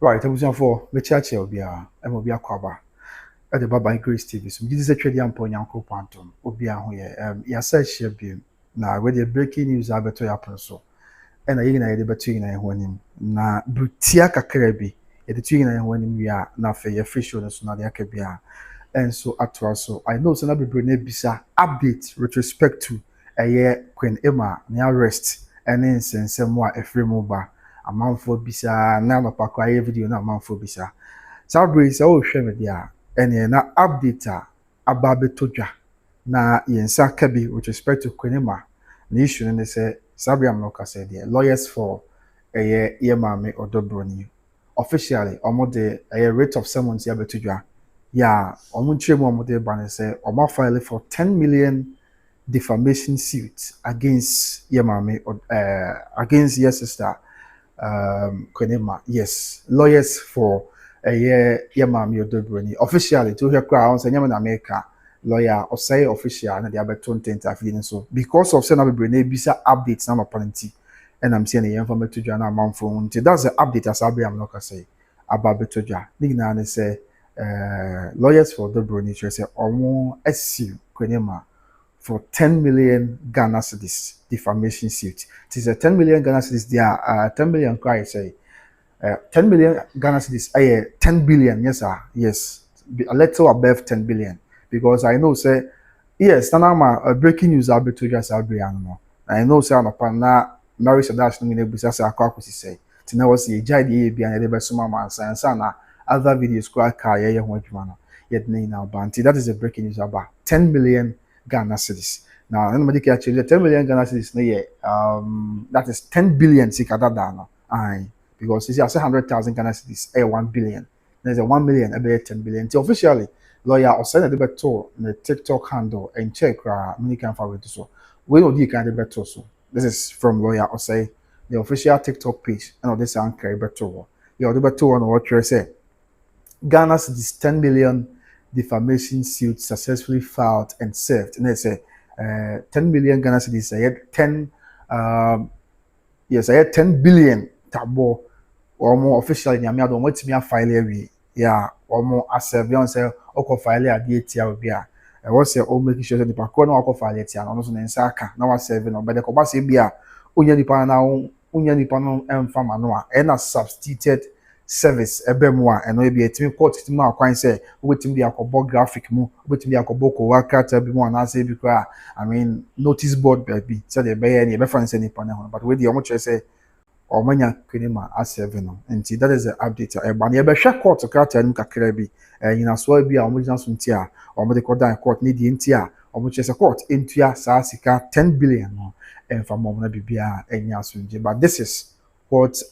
Right, I was on for the church will be a mobile cover at the Baba Grace TV. So this is a trade and point uncle quantum will be a here. Ya said she be now with the breaking news I better happen so. And I in between I when him na brutia kakra bi. It between I when him we are na for your official so na the akabia. And so at so I know so na be bisa update with respect to a year Queen Emma near arrest and then sense more a free mobile. Amanfo bisa na no pakwa video na amanfo bisa saa bere sɛ wohwɛ me deɛ a ɛneɛ na update a aba abɛtɔ dwa na yɛnsa ka bi with respect to Kwenema na issue no ne sɛ saa bere am no kasa deɛ lawyers for ɛyɛ yɛ maame Odobroni officially ɔmo de ɛyɛ writ of summons yɛ abɛtɔ dwa yɛ ɔmo nkyerɛ mu ɔmo de ba ne sɛ ɔmo file for 10 million defamation suit against yɛ maame against your sister Kwenema. Yes, lawyers for a year Yamam Odobroni. Officially, to her crowns and Yaman America lawyer or say official and the other 20 so because of Senator Brene Bisa updates now apparently and I'm saying the information to Jana Mount phone. That's the update as I'm not gonna say about Betoja. Nigna say lawyers for Odobroni say almost SC Kwenema for 10 million Ghana cedis defamation suit. It is a 10 million Ghana cedis. There are 10 million cry say 10 million Ghana cedis. 10 billion. Yes, sir. Yes, a little above 10 billion because I know say yes. Now breaking news I'll be to just Albriano. I know say no na Mary Sadash no busa say Akosua say. Tina was the JD be and the best man science and other videos crack car yeah yet now banty. That is a breaking news about 10 million Ghana cedis. Now, nobody can actually 10 million Ghana cedis no year. That is 10 billion sikadadana. Aye, because you see 100,000 Ghana cedis, 1 billion. There's a 1 million, about 10 billion. So officially, lawyer or send a debate to the TikTok handle and check many can forward to so. We know you can debate so. This is from lawyer or say the official TikTok page and all this anchor debate to. You debate to on what you say. Ghana cedis 10 million defamation suit successfully filed and served. And they say 10 million Ghana cedis. I had 10 yes, I had 10 billion tabo or more officially. I don't want to be a file every yeah or more as a beyond say oko file a DTA be a I was say oh making sure that the pakon oko file it and also in saka now was serving or better kobasi be a unya nipa now unya nipa no emfama no and a substituted service ebemwa and no be a team court to ma kwan say wetin be akobo graphic mu wetin be akobo ko wakata bi mu na say bi kra I mean notice board be say the be any be fan say nipa na but we the omo say omanya Kwenema A7 no nti that is the update eba na be hwe court krata nim kakra bi nyina so bi a omo gina so nti a omo de kodan court ni di nti a omo che say court entua sa sika 10 billion no from omo na bibia enya so nje but this is what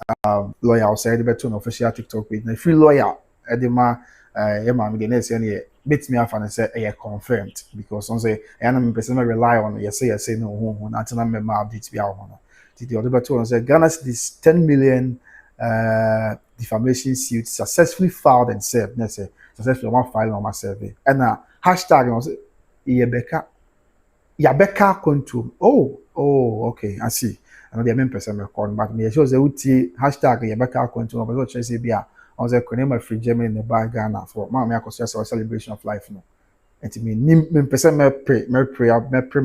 lawyer outside the to an official TikTok page. Now, free lawyer, Edema, Emma, the next year, bit me off and say, confirmed because on say, I'm person rely on you say no, not to remember updates be out. The other two say, Ghana's this 10 million defamation suit successfully filed and served. Let's say, successfully one file on my survey. And hashtag, I say, Yabeka control. Oh, okay, I see. I know the main person record, but me shows the UT hashtag Yabeka control. But what say be a on the Kwenema free Germany in the bar Ghana for Mamma Akosua Serwaa celebration of life. No, and to me, main person me pray me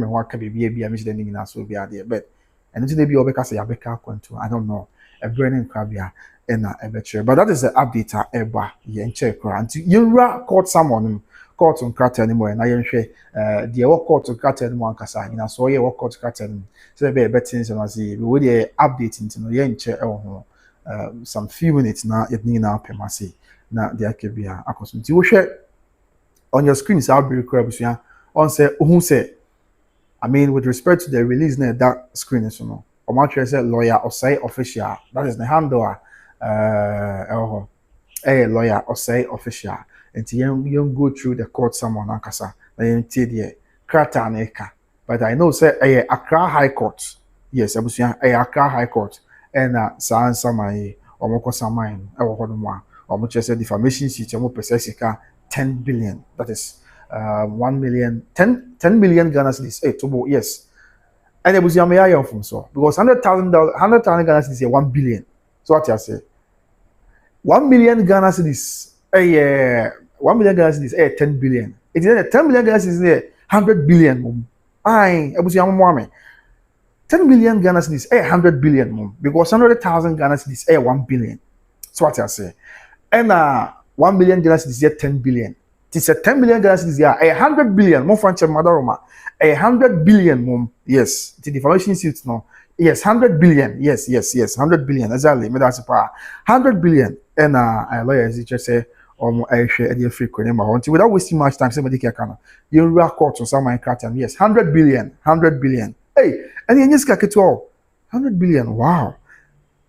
what can be a miss the name so be there. But and until they be Obeka say Yabeka control. I don't know a burning crabia and a better. But that is the update. Eba yen check until you caught someone. Court on crater anymore, and I am sure the work court to crater anymore. Kasa, you know, so yeah, work court to crater. So there be a better things, and I see we will update into no yen chair some few minutes now. It need now pay mercy. Now there could be a cosmetic. You share on your screen. So I'll be recording. On say who say, I mean, with respect to the release, that screen is no. Or much say lawyer or say official. That is the handle. Lawyer or say official. And you go through the court someone ankasa na yen tie de krata na eka but I know say Accra High Court yes abusia Accra High Court and sa answer my omoko saman e wo hodo mo a omo chese defamation suit omo pese sika 10 billion that is 1 million 10 million Ghana cedis tobo yes and abusia me ayo from so because $100,000 Ghana cedis is 1 billion so what you say 1 million Ghana cedis 1 million Ghana cedis 10 billion. It is 10 million Ghana cedis 100 billion mum. Aye, ebusi amwame. 10 million Ghana cedis 100 billion mum because 100,000 Ghana cedis 1 billion. So what I say. And 1 million Ghana cedis 10 billion. It is 10 million Ghana cedis 100 billion. More French Madaroma. 100 billion mum. Yes, the defamation suit no. Yes, 100 billion. Yes, 100 billion. Exactly. Me that's power. 100 billion. And a lawyer is just say I share the free without wasting much time. Somebody can you record on some and yes, 100 billion, 100 billion. Hey, and you just get 100 billion. Wow.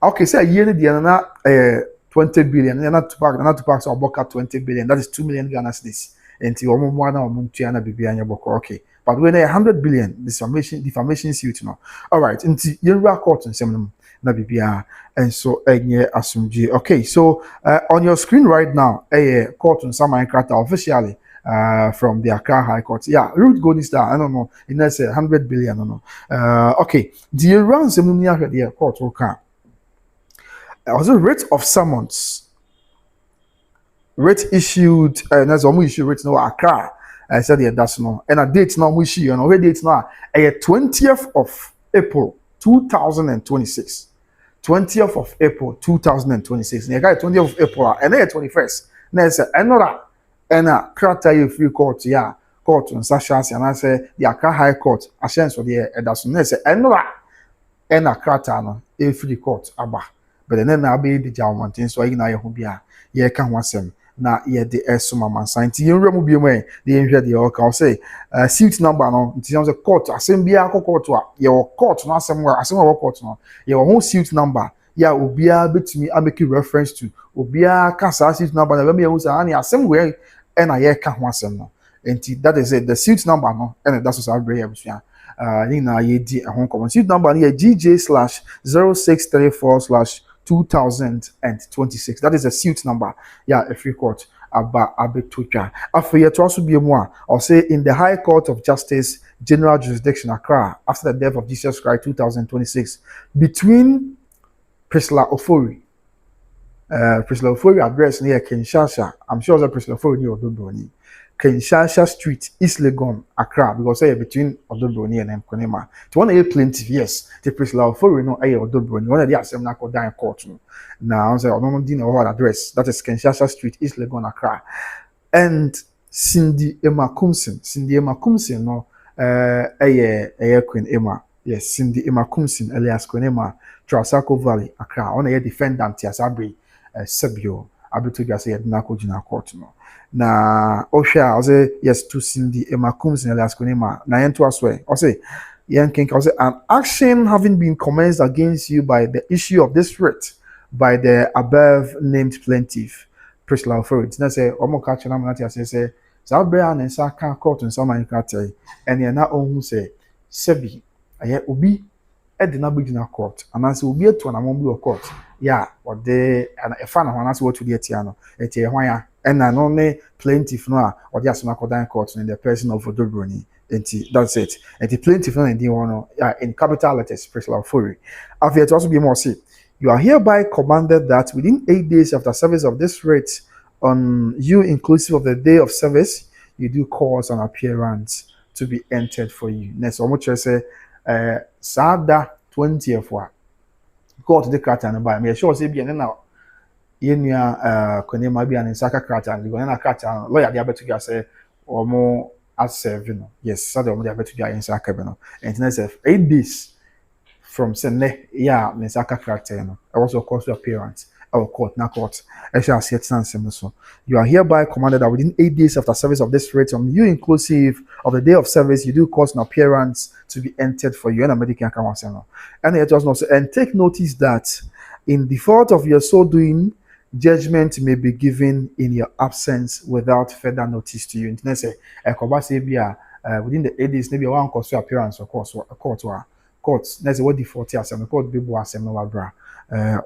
Okay, say a year the 20 billion. You're not to pack so about 20 billion. That is 2 million Ghana cedis. And you almost one or Muntiana Bibi and your book. Okay. But when 100 billion defamation suit no. All right, into you record on some na bibia and so asumji. Okay, so on your screen right now, a court on some officially from the Accra High Court. Yeah, Ruth Golden Star, I don't know, in that's 100 billion, I don't know. Okay, do you run some near the court okay? Also writ of summons. Writ issued, that's almost issued writ no Accra. I said yeah, that's no. And a date now we see, you know, date now a 20th of April 2026. 20th of April 2026. And you got 20th of April and then 21st. Now it's another and a criteria free court, yeah, court on Sasha and I say the Accra High Court, a chance of the that's no another and a criteria a free court abba. But then I'll be the German so I know you be a yeah can want some. Na ye de esoma mansan ti yenwura mu biemu de yenhwe de o ka say suit number no nti say court asem bia court a ye court no asem wa court no ye ho suit number ya obia betumi ameki reference to obia ka sa suit number na be me say ani asem we e na ye ka ho asem no nti that is it the suit number no and that's what we have here ni na ye di ho common suit number ye GJ/0634/2026. That is a suit number. Yeah, a free court. Abetuja. After yet to also be more, I'll say in the High Court of Justice, General Jurisdiction Accra, after the death of Jesus Christ 2026, between Priscilla Ofori address near Kinshasa. I'm sure that Priscilla Ofori near Odobroni. Kinshasa Street, East Legon, Accra, because say between Odobroni and Mkonema. To one a plaintiff, yes, the Priscilla Ofori no a Odobroni. One of the assembly court down court. Now, say Odobroni didn't have address. That is Kinshasa Street, East Legon, Accra. And Cindy Emma+Lumba, no, Queen Emma. Yes, Cindy Emma+Lumba, alias Queen Emma, Trasako Valley, Accra. On a defendant, yes, Abri, Sebio, Abitu Gasa, Nako Jina Court, no. Na Osha, I say yes to Cindy Emma+Lumba, alias Queen Emma. Na yentu aswe, I say, I say, an action having been commenced against you by the issue of this writ by the above named plaintiff. Priscilla Ofori. Tina say omo catch na manati say Zabrea and Saka court and some catch and ye na ohun say sebi aye obi e de na bigina court and answer obi eto na mo bi court ya or de and e fa na ho na say what to the tia no e tie hwan ya and na no ne plaintiff no a or the asoma kodan court in the person of Odobroni. That's it. And the plaintiff no ndi one in capital letters Priscilla Ofori. After to also be more say you are hereby commanded that within 8 days after service of this writ on you, inclusive of the day of service, you do cause an appearance to be entered for you. Next, I'm going to say, Sada 20th one. Go to the carton and buy me. Sure, say, be now. Yenya, Konema be an Saka carton. You go in a carton. Lawyer, the other to say, or more as serving. Yes, Sada, the other to in Saka. And next, 8 days. From Sene, yeah, Mesaka character, no. I also cause to appearance. Our court, na court. I shall see it so. You are hereby commanded that within 8 days after service of this writ, on you inclusive of the day of service, you do cause an appearance to be entered for you. And American Council. And it was not say, and take notice that in default of your so doing, judgment may be given in your absence without further notice to you. And say, within the 8 days, maybe one cause to appearance, of course, a court. Courts, that's what default as a court be boas and no bra.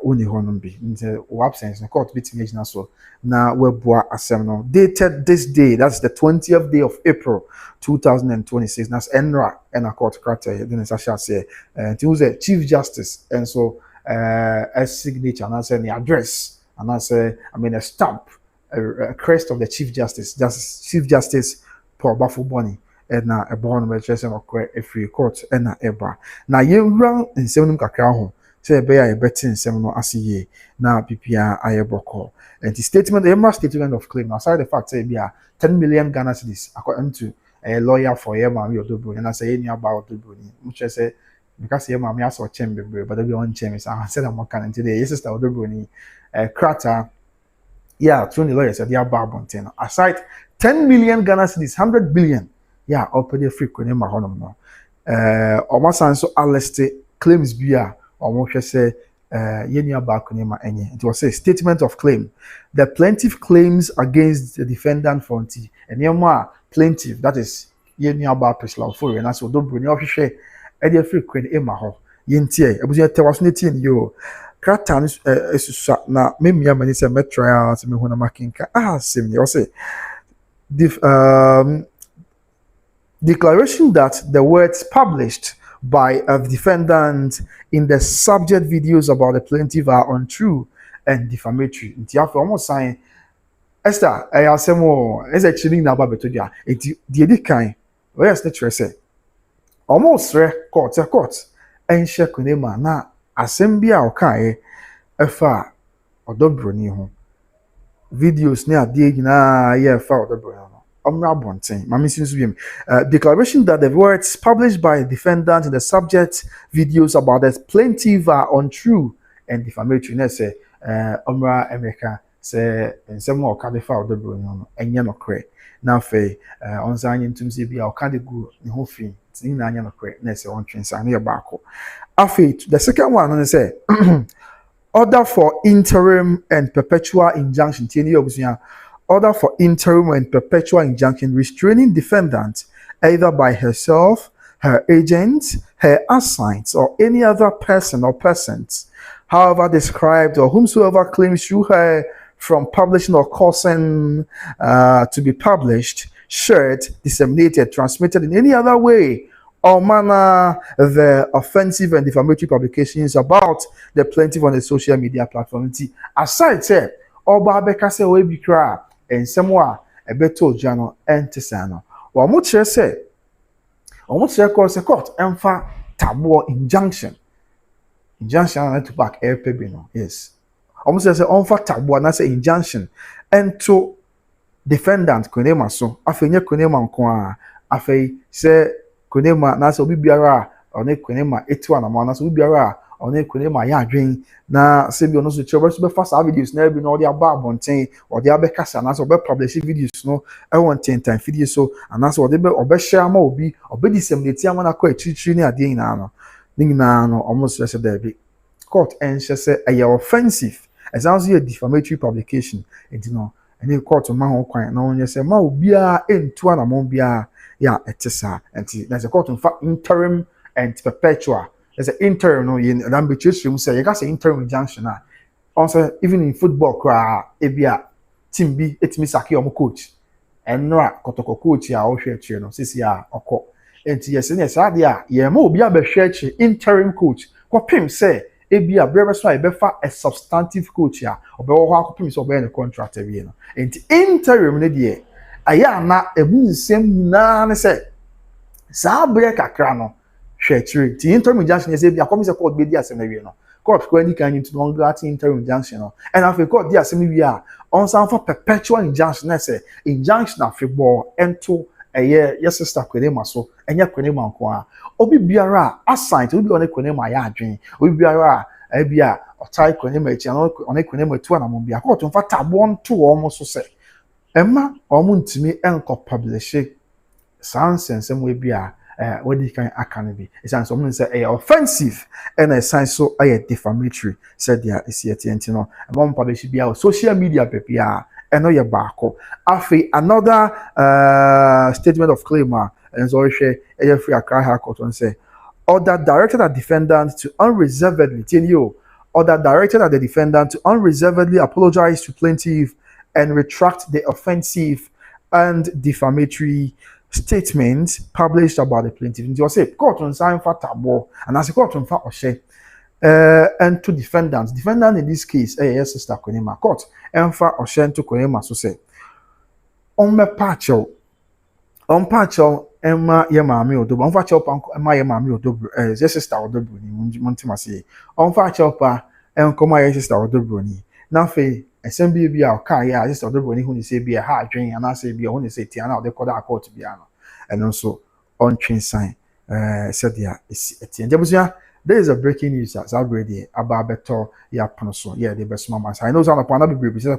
Only honum be in the absence, the court beating age so. Now we're boa assembly dated this day, that's the 20th day of April 2026. That's Enra and a court character. Then it's actually say, to use a Chief Justice and so as signature and I say the address and I say, I mean, a stamp, a crest of the Chief Justice Paul Bafuboni, and a born registration of a free court, and a eba. Now, you run in 7 cacao, say, bear a betting 7 or ACA, now PPR, I boko. And the statement, the Emma statement of claim, aside the fact, say, 10 million Ghana cedis, according to a lawyer for Emma Odobroni, and I say, any about Odobroni, which I say, because Emma, I saw chamber, but every one chamber, I said, I'm not coming today. Yes, Sister Odobroni, crater. Yeah, 20 lawyers at the Barbonten. Aside 10 million Ghana cedis, 100 billion. Yeah, open the free kwenye mahonom no. Almost so aleste claims biya. Almost say yenya ba kwenye ma enye. It was a statement of claim. The plaintiff claims against the defendant Fonti. And yema plaintiff, that is yenya ba Priscilla for and that's Odobroni official. Edi free kwenye maho. Yentie. Ebuzi tewasneti ni yo. Kratan na memi amani se metro se me hona makinka simni o say declaration that the words published by a defendant in the subject videos about the plaintiff are untrue and defamatory. Nti afọ almost sign Esther ayasemo is actually na ba beto dia enti die di kan where is the say almost court and share kunema na assemby a okae efa Odobroni ho videos ne ade nyina ye efa Odobroni no omra bonten mama sinso biem declaration that the words published by a defendant in the subject videos about the plaintiff are untrue and defamatory. Na say omra America say nsem o ka defa Odobroni no enye no kre na fe onzanye ntum se bia o ka de gu ne ho fi tin na anya no kre na say on twensa na ye baako. The second one is say order for interim and perpetual injunction. Order for interim and perpetual injunction restraining defendant either by herself, her agent, her assigns, or any other person or persons, however described or whomsoever claims through her from publishing or causing to be published, shared, disseminated, transmitted in any other way or manner the offensive and defamatory publications about the plaintiff on the social media platform. Aside say, Oba Beka say we be cry and somewhere a beto jano and tesano. Or much say, or much say court and fa taboo injunction. Injunction to back air pebino. Yes. Almost say on fa taboo and I say injunction and to defendant kunema so afenye kunema nko afei say kunema na so bibiara one kunema etu anama na so bibiara one kunema ya adwen na se bi ono so chobe so be fast videos na bi no dey aba abonten or dey abekasa na so be publish videos no e won 10 time video so and so dey be obeshare ma obi obedisseminate ama na kwa chichiri ni ade nyina no nyina no almost say there be court and say a offensive as a defamatory publication it no and the court ma ho kwan na onye say ma obi a entu anamon bia ya etesa enti there's a court in fact interim and perpetual. There's an interim no in that be church say you got say interim injunction na also even in football cra ebia team bi etimi saki omo coach enra kotoko coach ya o hwe chi no sisi ya okọ enti yes na say ade a ye ma obi a be hwe chi interim coach ko pim say ebia brebe so e be fa a substantive coach ya obewo ho akopim so obe na contract ewie no enti interim ne de aya na ebu nsem nyina ne say sa break akra no hwe chi ti interim injunction e say bia come say court be di asem ewie no court ko any kan into non grant interim injunction no and after court di asem ewie a on san for perpetual injunction na say injunction afebo ento eye your sister kwenema so enya kwenema nko a obi biara assign obi one kwenema ya adwen obi biara bia otai kwenema echi no one kwenema tu na mo bia court mfa tabo nto omo so say emma omo ntimi enko publish sansensem we bia what you can academy it sounds something say offensive and a sign so defamatory said there is yet no mom publish bia social media pepia eno ye baako afi another statement of claim and so share free akra high court on say order directed at defendant to unreservedly tell you order directed at the defendant to unreservedly apologize to plaintiff and retract the offensive and defamatory statements published about the plaintiff. It was say court on sign for tabo and as a court on fa oshe and to defendants. Defendant in this case, yes, Sister Konima court, and for Oshen to Konima, so say, on my patcho, Emma Yamami Odobroni, on fatch up Emma Yamami Odobroni, yes, Sister Odobroni, Montimasi, on fatch up and come my sister Odobroni. Now, Fay, and send be our car, yeah, Sister Odobroni, who say be a hard drink, and I say be only say Tiana, they call that court to be and also on train sign, said, yeah, it's there is a breaking news that's already about better Panoso. Yeah, the best mama. I know some upon be because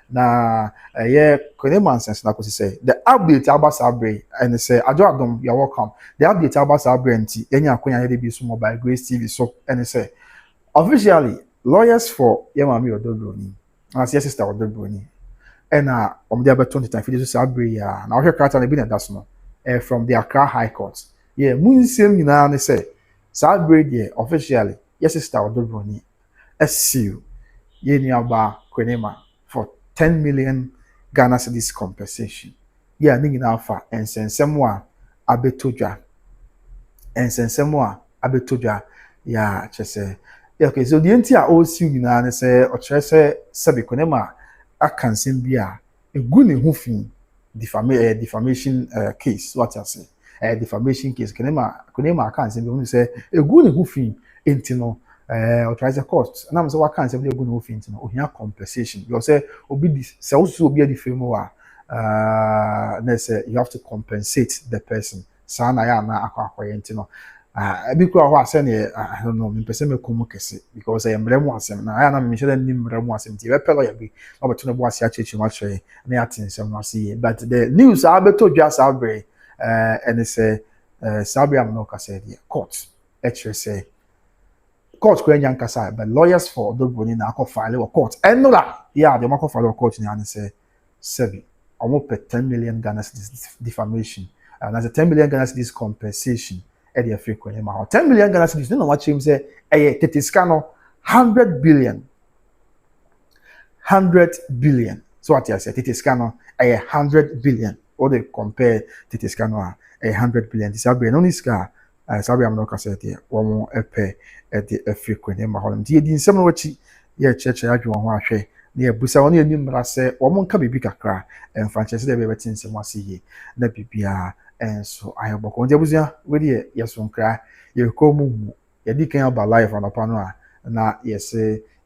na yeah, Koneman sense na say the update about Sabre and say Adom, you're welcome. The update about Sabre and any akonya be so by Grace TV so and say officially lawyers for Yamami Odobroni as your sister Odobroni and the about 20 times for Sabre yeah now her character be that's no from the Accra High Court. Yeah, moon same na say Sabre there officially, yes, Sister Odobroni, SCU, Yeniaba Kwenema for 10 million Ghana cedis compensation. Yeah, Ningin Alpha and Sensemwa Abetoja and Sensemwa Abetoja. Yeah, Chese. Yeah, okay, so the entire OCU Nana say, or Chese Sabi Kwenema, I can send Bia a good hoofing defamation case, what I say. Defamation case Konema can't say we say a good hoofing intino or tries a cost and I'm so what can't say a good hoofing intino or here compensation you say obi this so also be a defamation you have to compensate the person sana ya na akwa intino be kwa say I don't know me person me komo kese because I am bremu asem na ya na me shede nim bremu asem ti we pelo ya bi obeto bo asia chechi ma chwe na atin sem no see but the news abeto dwa sabre and it's Sabri Amanoka said, yeah, court. Actually, say court Kwenyan Kasai, but lawyers for Odobroni na file or court. And no, yeah, the Mako file court and say, Sebi, almost 10 million Ghana cedis defamation, and as a 10 million Ghana cedis compensation at the frequent amount. 10 million Ghana cedis, you know what him say, Tetiscano, 100 billion. 100 billion. So what I said, Tetiscano, 100 billion. Or they compare Tetiscano 100 billion. This is no niska. Sorry, I'm not saying here. One more epe at the frequent in my home. In some way, yeah, church, I do want to near Busa only a number say, or one can be big cry and Francis, they were tin some see let be and so I have on the Busia with ye, yes, one cry. You come, you did about life on a panel. Now, yes,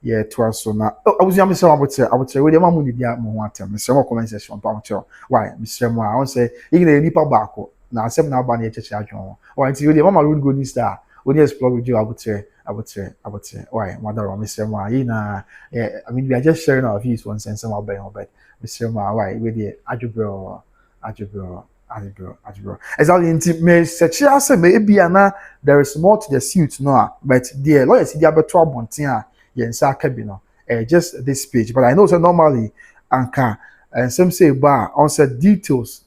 yeah, twice so now. Oh, I was young, so I would say, with your mamma, the more time, Mr. More comments from Pancho. Why, Mr. Moore, I won't say, you can nip barco. Now, 7 hour banner charge on. Or until the mamma would go this star. When you explore with you, I would say, why, mother or Mr. Moore, I mean, we are just sharing our views once and some of them, but Mr. Moore, why, with the Ajubro. Exactly, intimate such as maybe there is more to the suit, no, but the lawyers, the other trouble, Yensa Cabino, just this page. But I know so normally, Anka, and some say bar on said details.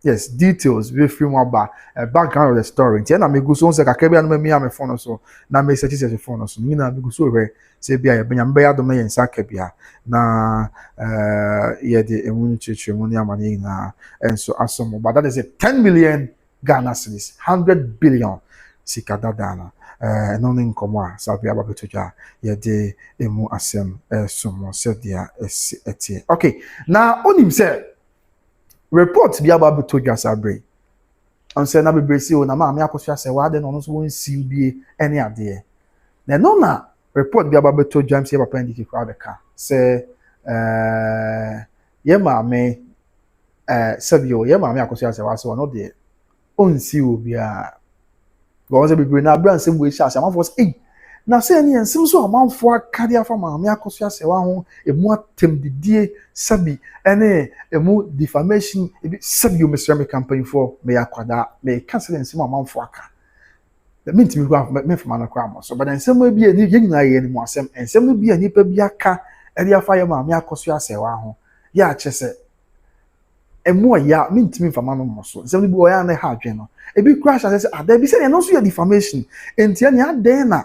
Yes, details with free more bar background of the story. Tiana me go so say Kakebi and me am phone so na me search the phone so. Mina me go so we say bia be do me Yensa Kabia na yeah the emu chichi mu ni amani na and so asomo. But that is a 10 million Ghana cedis, 100 billion sikadadana. No nin komwa sabi ababetoja ye de emu asem somo said dia eti. Okay, now onim say report bi ababetoja sabre on say na bebresi o na ma Akosua Serwaa de no so won si bi ene ade na no na report bi ababetoja mse papa ndiki kwa beka say ye ma me sabio ye ma Akosua Serwaa so no de on si obi a because people na brand same way share am for say na say any ensem so am for carry afa ma Akosua Serwaa ho emu atem didie sabi ene emu defamation ebi sabi o mesrame campaign for me akwada me cancel ensem am for aka the mean me go me for man akwa am so but ensem bi ani yegina ye ni mo asem ensem bi ani pa bi aka eri afa ye ma Akosua Serwaa ho ya chese emu ya mintimi fama no mo so nsem bi o ya na ha adwen no ebi crash as say ada bi say no so ya defamation entia ne aden na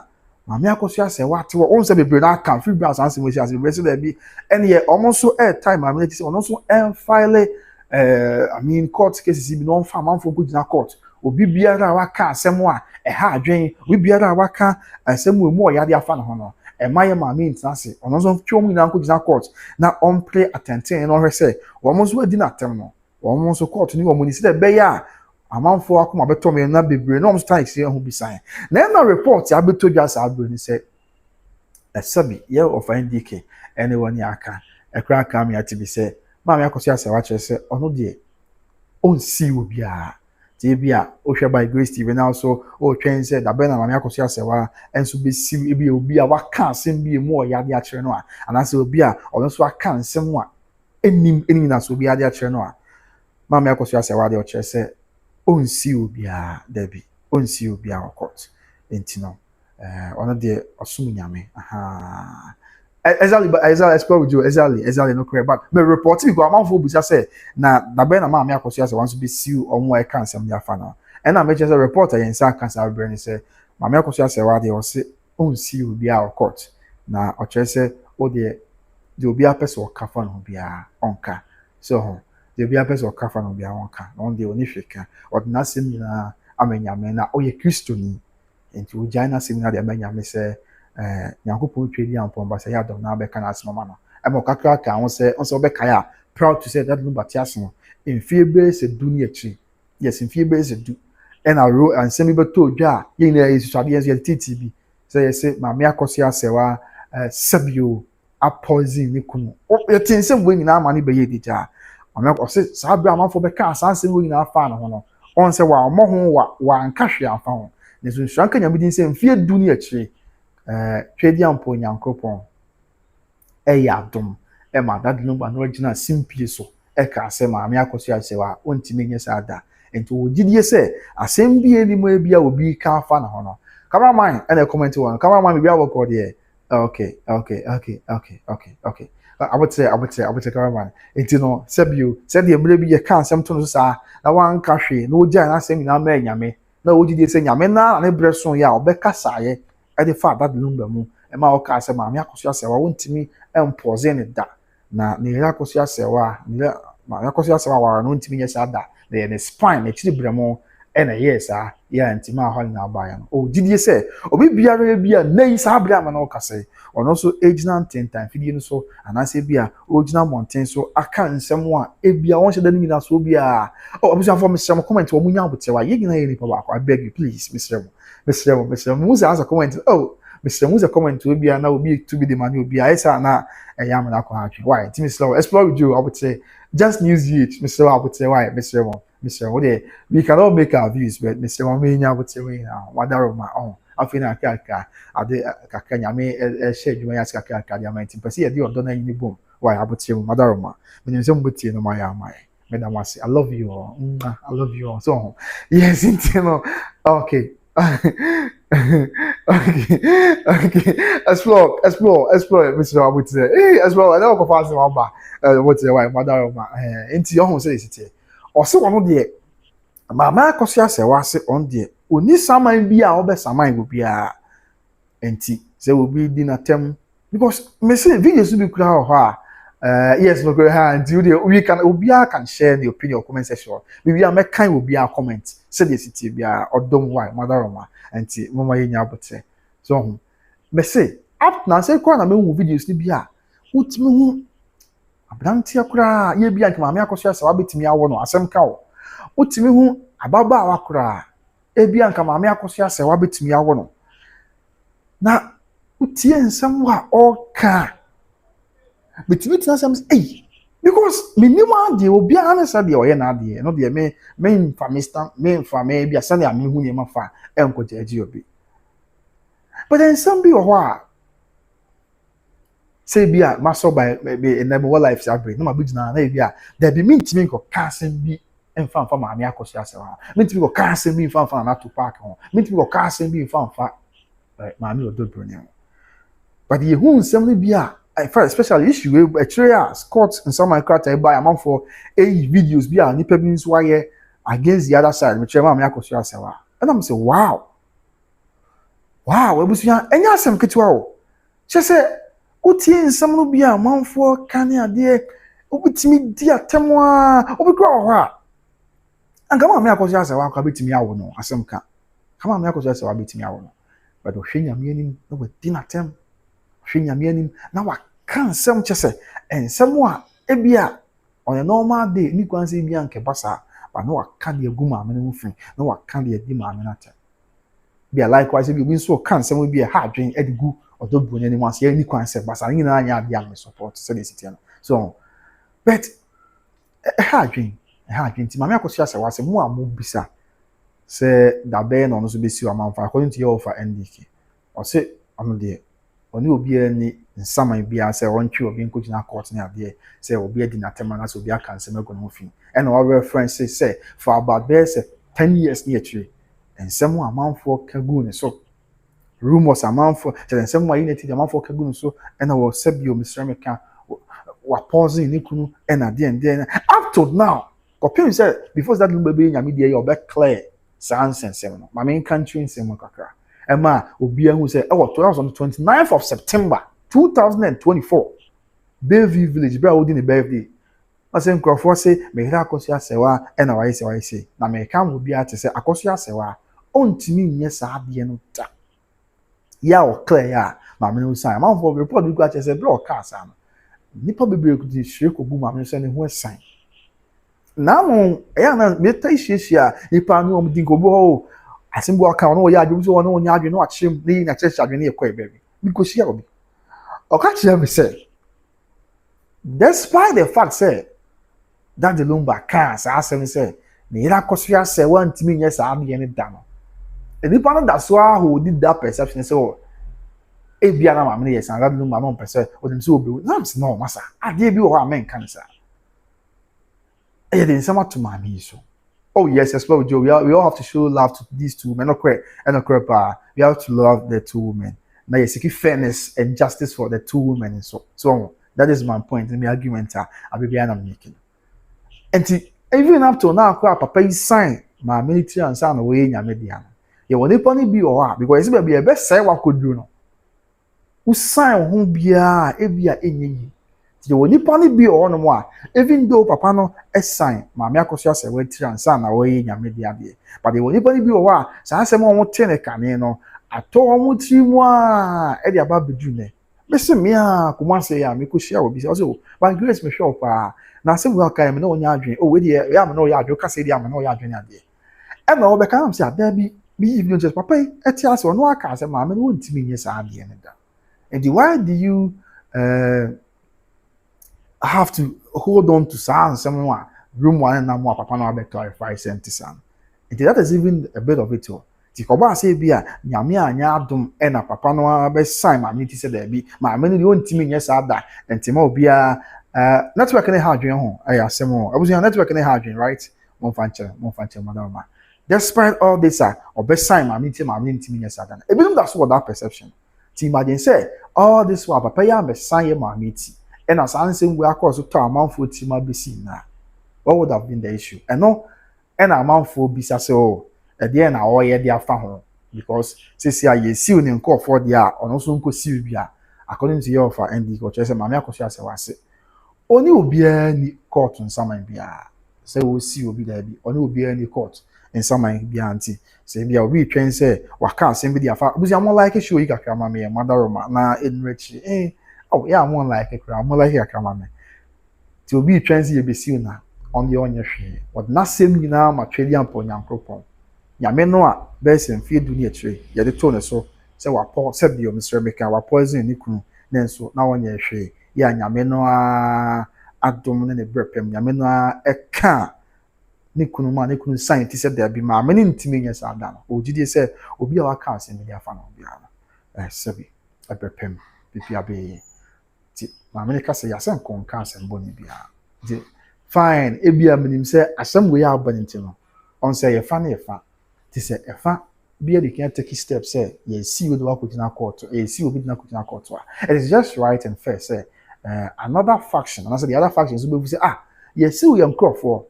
Akosua Serwaa te won say bebre na kan free browse ansem we say as be say be ene ye almost air time am say on so file I mean court cases bi no fam am for go gina court obi biara waka asɛm a ɛha adwen obi biara waka asɛm mu ɔyade afa no ho no ɛma yɛ maame ntina ase ɔno nso twe ɔmo nyinaa nkɔgyina court na ɔmpere atɛntɛn na ɔhwɛ sɛ wɔn nso adi n'atɛm no wɔn nso court ne wɔn ni sɛ ɛbɛyɛ a amanfoɔ akoma bɛtɔ me na bebree na ɔmo nso tan esi ɛho bisan na ɛna report abɛtɔ dwa saa aburo ni sɛ ɛsɛbi yɛ ɔfa ndk ɛne wɔn ni aka ɛkura aka mi ati bi sɛ maame Akosua Serwaa kyerɛ sɛ ɔno deɛ ɔnsi obiara tie bi a ohwɛ by Grace TV na so ɔtwɛn sɛ dabɛ na maame Akosua Serwaa ɛnso bɛsi ebi obi a waka asɛm bi mu ɔyade akyerɛ no a anaasɛ obi a ɔno nso aka nsɛm a enim na so obi ade akyerɛ no a maame Akosua Serwaa deɛ ɔkyerɛ sɛ ɔnsi obiara dabi ɔnsi obiara wɔ court enti no ɔno deɛ ɔsom nyame aha Exactly, explore with you. Exactly, no correct. But me report because I'm for busa say na dabe na maame Akosua Serwaa wants to be sue on why can some ya fa na. And I make just a reporter in sa can sa brand say maame Akosua Serwaa dey o say on sue obi a court. Na o kire say o dey obi a person o ka fa no bia onka. So the obi a person o ka fa no bia onka. On dey oni hweka. O na sem nyina amenyame na o ye Kristoni. Enti o jaina sem na dey amenyame say Nyankopɔn twedi ampon ba say Adam na beka na asema no ema kakra ka ho say on say obeka ya proud to say that Lumba ti aso in fie be se du ni akyi yes in fie be se du and a ro and semi beto dwa ye na isuade yes TTB say yes maame Akosua Serwaa sabio a poison ni kunu o tin sem we nyina ma ne be ye dija maame o say sa bra amanfo beka asanse we nyina fa no ho no on say wa mo ho wa anka hwe afa ho ne so nsuanka nyamedin say in fie du ni akyi twedi ampo Nyankopɔn ɛyɛ adom ɛma that Lumba no original simply so ɛka asɛm maame Akosua Serwaa ontimi nye saa da enti wogidie sɛ asɛm bi enimu ebia obi ka afa na ho no cameraman ɛna comment one cameraman bi awɔkɔ deɛ okay abotre cameraman enti no sɛbio sɛdeɛ mmerɛ bi yɛ ka asɛm to no saa na wanka hwe na ogya na asɛm nyinaa ma nyame na wogidie sɛ nyame na ne brɛ so ya obɛka saayɛ ɛde fa that Lumba mu ɛma ɔka sɛ maame Akosua Serwaa wontimi ɛmpɔze ne da na ne Akosua Serwaa ne maame Akosua Serwaa wara no wontimi nyɛ saa da na yɛ ne spine na kyiri brɛmo ɛna yɛ saa yɛ ntimi ahɔ na abaya no o didie sɛ obi biara bi a nei saa brɛ ama no ɔka sɛ ɔno so egina ntentan fidie no so anaasɛ bi a ogina monten so aka nsɛm a ebia wɔn hyɛ da no nyina so bi a abusuafo mesrɛ mo comment wɔ mo nya abotewa yɛ nyina yɛ nipa baako I beg you please mesrɛ mo musa asa comment mesrɛ musa comment obi a na obi to be the man obi a esa na ɛyɛ amana akɔ ha twi why timi slow explore with you abote just news it mesrɛ abote why mesrɛ mo de we cannot make our views but mesrɛ mo me nya abote we na wadaro ma on afi na aka ade kakra nyame ɛhyɛ dwuma ya kakra de amanti pɛsɛ yɛ de ɔdɔ na yini bom why abote mo wadaro ma me nim sɛ mo betie no ma ya mai madam wase I love you all I love you all so yes intino okay okay. Explore. Mr. Abutse. Hey, explore. I don't go fast number. What's the why mother of my into your home say it. Or so one dear. Maame Akosua Serwaa say on dear. Oni saman bi a obe saman go bia. Enti say will be din atem because me say videos will be kura ho yes no go and we can obia can share the opinion or comment section. We are make kind obia comment. Say the city bia odom why mother of my enti mama ye nya bote so me say up na say kwa na me hu videos ni bia utimi hu abranti akura ye bia nke maame Akosua Serwaa betimi awo no asem ka wo utimi hu ababa awakura e bia nke maame Akosua Serwaa betimi awo no na utie nsem wa oka betimi tina sam eh because minimum de obi anasa de oye na de no de me infame bia sane a me hu ne ma fa enko jeje obi but then some be ho say bia maso by in them what life sabre no ma bigina na bia there be mintimi ko kasen bi emfa maame Akosua Serwaa mintimi ko kasen bi emfa na to park ho mintimi ko kasen bi emfa maame Odobroni but ye hu nsem no bia especially issue a court in some criteria by amount for videos be a nipa bi nso why against the other side me chairman maame Akosua Serwaa and I'm say wow ebusuya enya asem ketewa o che se utie nsem no bi a amanfo kan ade obitimi di atemo a obikwa ho a anka maame Akosua Serwaa kwa betimi awo no asem ka kama maame Akosua Serwaa betimi awo no but ohwe nyame anim na wadi natem ohwe nyame anim na waka nsɛm kyese ensɛm a ebia on a normal day ni kwanse bia nke basa ba na waka de agu maame no mfin na waka de adi maame na tem bia likewise bi nso ka nsɛm bia ha adwen edigu Odobroni ni ase ni kwanse basa ni na anya ade am support se de sitia no so but ha adwen ti maame Akosua Serwaa se mu amu bisa se da be no so besi wa manfa according to your offer NDK o se ono de oni obi ani nsaman bia se wontwe obi nkogina court na ade se obi adi na tema na so obi aka nsɛm agu no fi and our reference say for about there say 10 years near tree nsɛm a manfo kagu ne so rumors amanfo tell nsɛm a unity the manfo kagu ne so and our sebio Mr. Meka wa pausing ni kunu and at the end up to now kopim say before that lumba be nyame de you be clear sans nsɛm no my main country nsɛm kakra Emma obi ahu say 29th of September 2024 Bayview village bra odi ne birthday ase nkrofo say me hira Akosua Serwaa e na wai say na me ka mo bia te say Akosua Serwaa ontimi nye sa ade no ta ya o clear ya ma me no sign ma for report bi kwa che say bro ka sa no nipa bebre ku di hwe ko bu ma me say ne ho sign na mo ya na me ta hihia nipa no om di ko bo asimbu aka no ya adwo so no nya adwe no akyem ni na church adwe ne ekwa bebe because here obi okachi me say despite the fact say that the Lumba can say say me ira Akosua Serwaa ntimi nye sa ade ne da no enipa no da so a who did that perception say oh e bia na maame yes and that Lumba no person o dem say obi no masa ade bi wo ha men kan sa e dey nsema to maame so oh yes explore Joe we all have to show love to these two men we have to love the two women now you seek fairness and justice for the two women so that is my point in the argument I'm making. And even up to now, papa is sign my military and son away in your median. You will only be or because it's be a best say what could do no. Who sign whom be a in you will only be or no more, even though papa no a sign my Akosua Serwaa and son away in your median. But they will only be or so I say more 10 canino. I told mu e dia ba bedune mese me a kumase ya me ko share obi so by grace me show pa na se wo aka me na onya adwen o we dia ya me na oya adwen ka se dia me na oya adwen ade e na obe kan am se ada bi you don't just papa e ti ase no aka se ma me no ntimi nye sa ade ne da and why do you have to hold on to someone room one na mo papa na be clarify sentence and that is even a bit of it too. Ti ko ba say bia nyame anya adom e na papa no be sign ma me ti say da bi ma me no ontimi nye sa da entima obi a network ne ha adwen ho ayi asem ho abusu network ne ha adwen right mo fanche madam ma despite all this obe sign ma me ntimi nye sa da e bi that's what that perception ti imagine say all this wa papa ya be sign ma me ti e na san nsem we akọ so to amanfo ti ma be si na what would have been the issue and no e na amanfo bi sa say oh at the end our year dia fa ho because say ye see ni nko for dia ono so nko see bia according to your offer and the church say maame Akosua Serwaa se oni obi ani court nsaman bia say wo see obi da bi oni obi ani court nsaman bia anti say bia obi twen say waka asem bi dia fa obi am like show yi kakra ma me madaroma na enrich oh yeah am like kakra am like kakra ma me ti obi twen say ye be see na on the onye hwe what na sem nyina ma tweli ampo nyankropon nyame no a besen fie dunia tire ye de to ne so se wa po se bio Mr. Meka wa poison ni kunu nenso na wonye hwe ya nyame no a adom ne brepem nyame no a eka ni kunu ma ni kunu scientist da bi ma me ntimi nya sa da no ogide se obi a waka ase me dia fa no bia no sebi brepem bibia be ti ma me ka se ya se nkon ka se mboni bia ti fine ebia menim se asem we ya abonenti no on say ye fa na ye fa ti say efa be the can take steps say ye see we do akojina court ye see obi na akojina court it is just right and fair say another faction and I say the other factions will say ye see we am crop for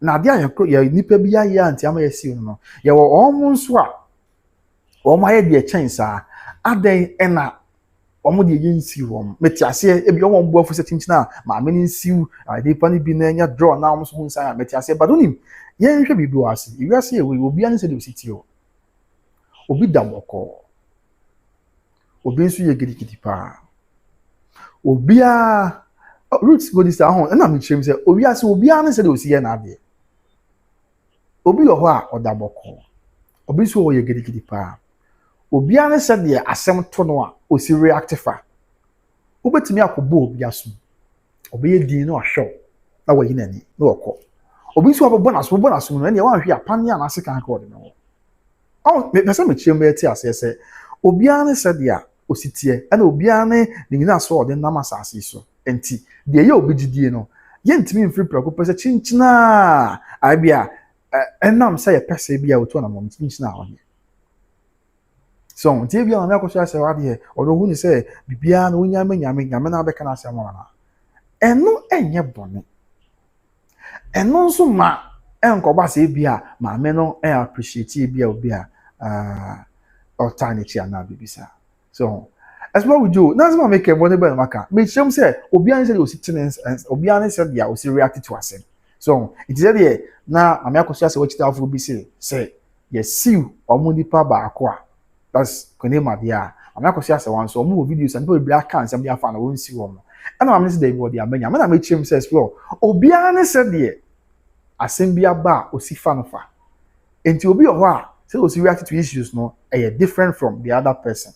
na dia ye nipa bi ya anti ama ye see no ye wo almost o ma ye de chance aden na omo de ye nsi wom metiase e bi omo mbo afu setinchina ma me nsi de pani bi na nya draw na omo so hunsa metiase but onim yen hwe bibi wase iwiase ewe obi an se de ositi o obi da boko obi nso ye gidi pa obi a roots go this ahon na me chem say obi ase obi an se de osiye na ade obi yo ho a oda boko obi nso ye gidi pa obi an se de asem to no a osi reactifa obetimi akobo obi aso obi ye din no ahwe na wayi nani na okọ obi nso abọ na so no ene wan hwe apani a na ase kan ka ode no oh me pese me chem be ti ase se obi an se de a ositie ena obi an ne nyina so ode na masase so enti de ye obi gidie no ye ntimi mfiri prako pese chinchina abia enam say pese bia oto na mom chinchina ode so nti bia na Akosua Serwaa de odo hu ni say bibia na onyame nyame na abeka na asem na eno enye bone eno nso ma enkoba se bia ma me no appreciate bia obi a alternative na bibisa so as what we do that's what make bone be maka me chem say obi an say o sitting obi an say dia o si react to asem so it is there na Akosua Serwaa chitafo bi say yes see omunipa ba akwa that's konema dia Akosua Serwaa so mo videos and people be aka nsem dia fa na won si wo mo and I'm say dey go dia manya me na me chem say explore obi an say there asem bia ba o si fa no fa enti obi ho a say o si react to issues no different from the other person.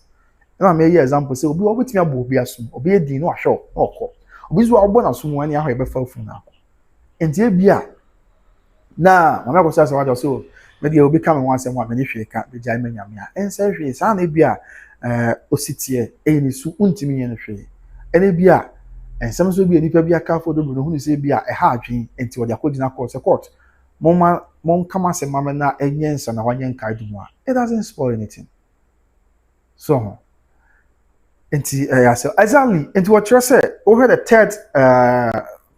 Na me ye example say obi obetimi abo obi asum obi edin no ahwe okọ obi zo agbo na sum wani ahwe be fa fu na akọ enti e bia na mama Akosua Serwaa so me de obi kam wan asem wa me ni hwe ka be jai manyame a ense hwe sa na bia ositie ni su untimi ye no hwe ene bia ensem so bia nipa bia ka fo do no hu se bia ha adwen enti wode akodina court mon kama se mama na enyensa na wanyen kai dumu a it doesn't spoil anything so enti so exactly enti what you say over the third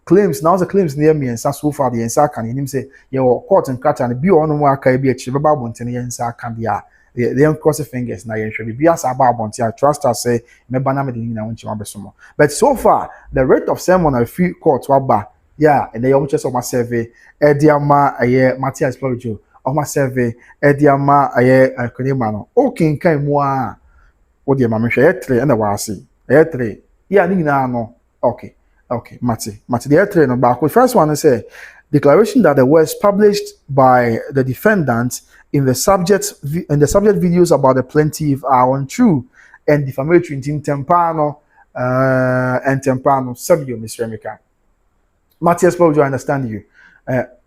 claims now the claims near me and so far the ensa kan him say your court and cut and be on mo aka bi achi baba bonten ensa kan dia they cross fingers na yen hwe bi asa ba bonten I trust us say me bana me din na won chima besomo but so far the rate of sermon I free court waba yeah and they almost so my survey ediama Matthias Flojo of my survey ediama konema no okay kan mu a wo de ma me hwe etre na wa ase etre yeah ni na no okay Mati the etre no back with first one say declaration that the words published by the defendant in the subject videos about the plaintiff are untrue and defamatory in tempano and tempano sabio Mr. Emeka Matthias Flojo I understand you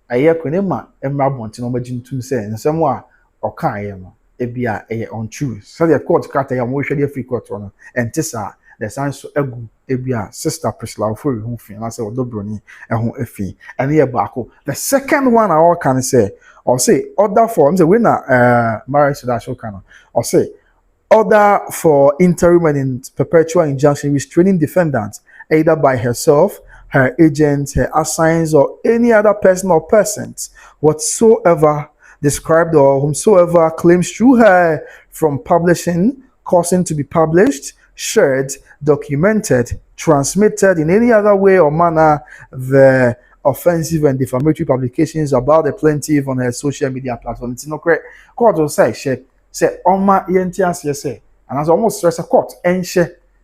aye konema emra bonti no magintun say nsem a oka aye no ebia untrue so the court kata ya mo hwe the free court no entisa the sign so egu ebia sister Priscilla for hu fin na say Odobroni ehu efi ene ye baako the second one I can say or say order for say we na marriage to that show can or say order for interim and perpetual injunction restraining defendants either by herself, her agent, her assigns, or any other person or persons whatsoever described or whomsoever claims through her from publishing, causing to be published, shared, documented, transmitted in any other way or manner the offensive and defamatory publications about the plaintiff on her social media platform. It's not correct. Court will say Oma yentias say, and as almost stress a court and she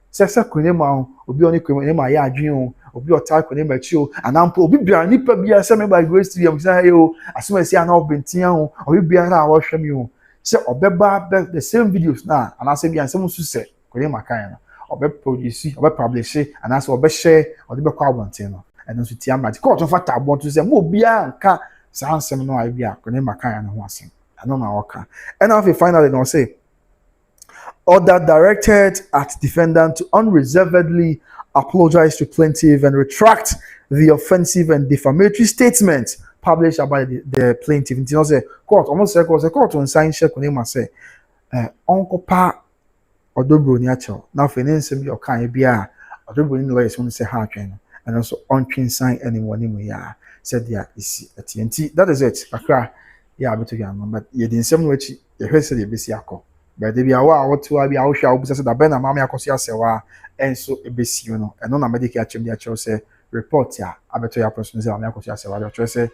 says a kunema obi oni kunema ya adwin obi otai kunema chi and ampo obi bia nipa bia say me by grace to you say yo asuma say na obentia ho obi bia ra wo hwem yo say obeba the same videos na and as bia nsem su say kunema kan na obe produce obe publish and as obe share obi be kwa abonten no and so tia mati court for tabon to say mo bia nka sa nsem no ai bia kunema kan na ho asem I don't know okay. And now finally now say order directed at defendant to unreservedly apologize to plaintiff and retract the offensive and defamatory statement published by the plaintiff. You know, say court almost say court on sign check on him say uncle pa Odobroni acho now finance me okay bia Odobroni no is when say ha twen and also on twin sign anyone in ya said there is at TNT. That is it. Akra yeah beto ya no but ye din sem no achi ye hwese de besi akọ but de bia wa woto abi a wo hwa wo bisa da ben na mama Akosua Serwaa enso ebesi no eno na medical achem de acho say report ya abeto ya person say mama Akosua Serwaa de acho say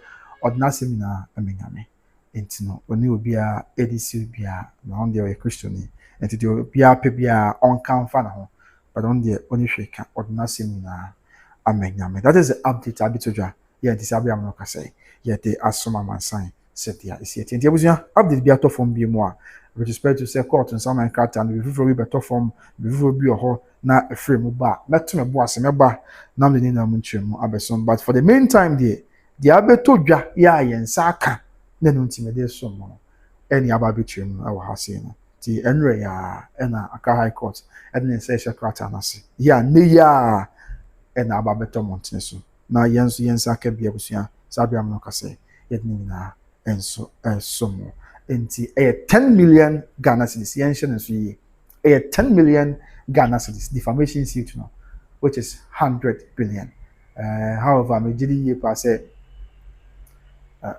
ɔdena asɛm nyinaa amenyame nti no ɔne obiara edisi biara na ɔno deɛ ɔyɛ kristoni nti deɛ obiara pɛ biara ɔnka mfa ne ho but ɔno deɛ ɔne hwee ka ɔdena asɛm nyinaa amenyame. That is the update abitodwa yɛ de sabe amno kasa yɛ de asoma mansan sɛdeɛ esi eti nti abusua update bi atɔ fam bi mu a with respect to say court nsama nkrata no before bi bɛtɔ fam before bi wɔ na efrɛ mu ba mɛto me bo ase mɛba na me ni na mu nkyerɛ mu abesom but for the meantime deɛ abɛtodwa yɛ a yɛn nsa aka na no ntimede so mo ɛne aba betwɛ mu ɛwɔ ha sei no ti ɛnrɛ ya ɛna aka high court ɛde ne nsa ɛhyɛ krata n'ase yɛ ne ya ɛna aba bɛtɔ mɔntene so na yɛn nso yɛn nsa aka bi abusua sabe amno kasa yɛde ne nyinaa enso ɛsom nti 10 million Ghana cedis yɛn hyɛ no so yie 10 million Ghana cedis defamation suit no which is 100 billion however me gidi yie pa sɛ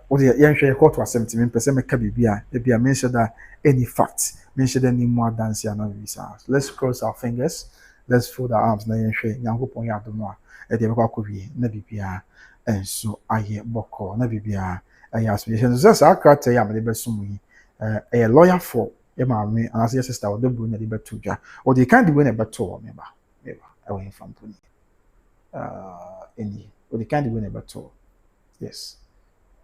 what yɛn hwɛ court asɛm ti me pɛsɛ meka bibia ebia mention that any fact mention any more dance ya na visa. Let's cross our fingers, let's fold our arms na yɛn hwɛ nyankopɔn yɛ adom a ɛde bɛkɔ akɔwie na bibia enso ayɛ bɔkɔ na bibia ayɛ aspiration so saa krata yɛ amede bɛsom yi a lawyer for maame and as your sister Odobroni na de beto dwa or the kind wey na beto me ba ɛwɔ in famponi any or the kind wey na beto yes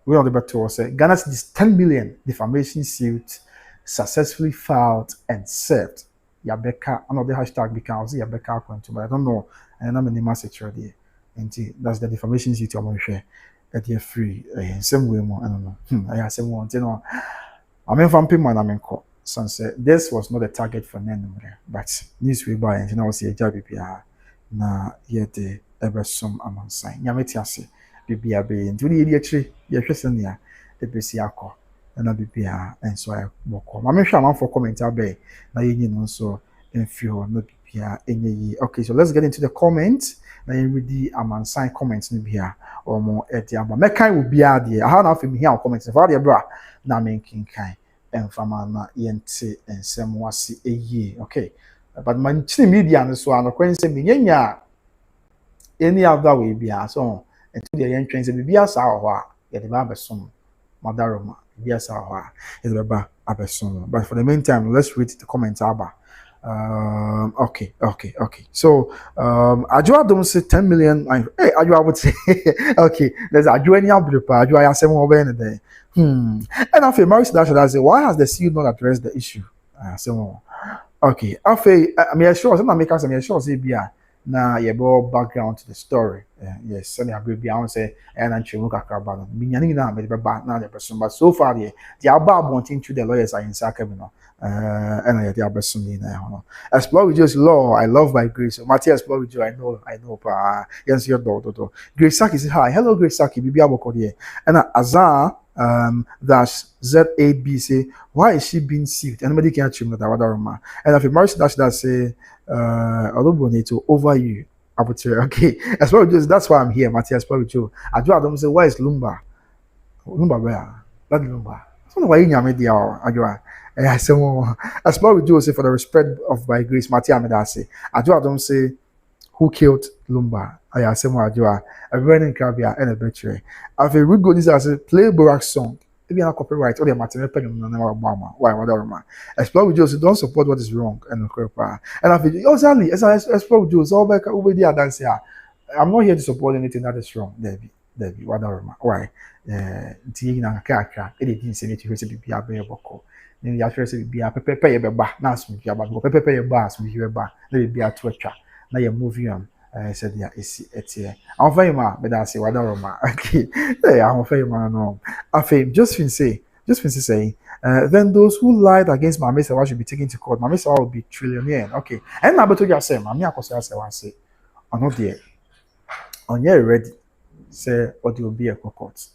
we on the beto say Ghana's this 10 million defamation suit successfully filed and served Yabeka another hashtag because Yabeka account but I don't know and I'm in the message there and that's the defamation suit I'm share at the free same way more I don't know I have someone you know I mean from people I mean sunset this was not a target for Nenumre but news we buy and you know see a job na yet the ever some among sign yametiase bibia be into the actually yehwesenia the besiako na bibia and so I boko ma me hwa man for comment abe na yenyi no so enfio no bibia enyi okay so let's get into the comments na yen read the among sign comments no bia or more eti aba me kan wo bia de ha na afem here comments for the bra na me kinkan enfama na yente ensem wase eye okay but man chini media no so anokwense menyanya any other way bia so enti de yentwen se bibia sa ho a ye de ba besom madaroma bibia sa ho a ye de ba abesom but for the meantime let's read the comments aba okay so Ajua don't say 10 million hey Ajua would say okay there's Ajua any abrupa Ajua ya 7 over in there and after Maurice Dash say why has the CEO not addressed the issue so okay after I mean sure some make us I sure say bia na yebo background to the story yes so na be bia say and anchemu kakra ba no binyane na me be ba na the person but so far the aba wanting to the lawyers are in Sakami no and I the person na no explore with just law I love by grace so Matthias explore with you I know pa yes your do Grace Saki say hi hello Grace Saki bibia boko there and Azar dash Z8B say why is she being sued anybody can achieve that wadaroma and if Maurice dash that say Odobroni to over you okay as well just that's why I'm here Matthias probably too I don't say why is Lumba where that Lumba I don't know why you media I say as well we do say for the respect of by grace Matthias Medase I don't say who killed Lumba I say more a very crabia and a betray after we go this as a play Borak song if you have copyright or the material pen why whatever explore with Joseph don't support what is wrong and I feel exactly as I explore with Joseph all back over there dance here I'm not here to support anything that is wrong Debbie whatever why na kaka it didn't say to be a boko then you actually say be a pepe ba na so be about pepe ba so be ba let be a twitcher na you movie on said yeah it's here I'm very mad but I say whatever okay I'm very mad no I just say then those who lied against Mame Serwaa should be taken to court. Mame Serwaa will be trillionaire. Okay. And I better just say, Mame Akosua Serwaa say, I'm not there. On your ready, say what will be a court.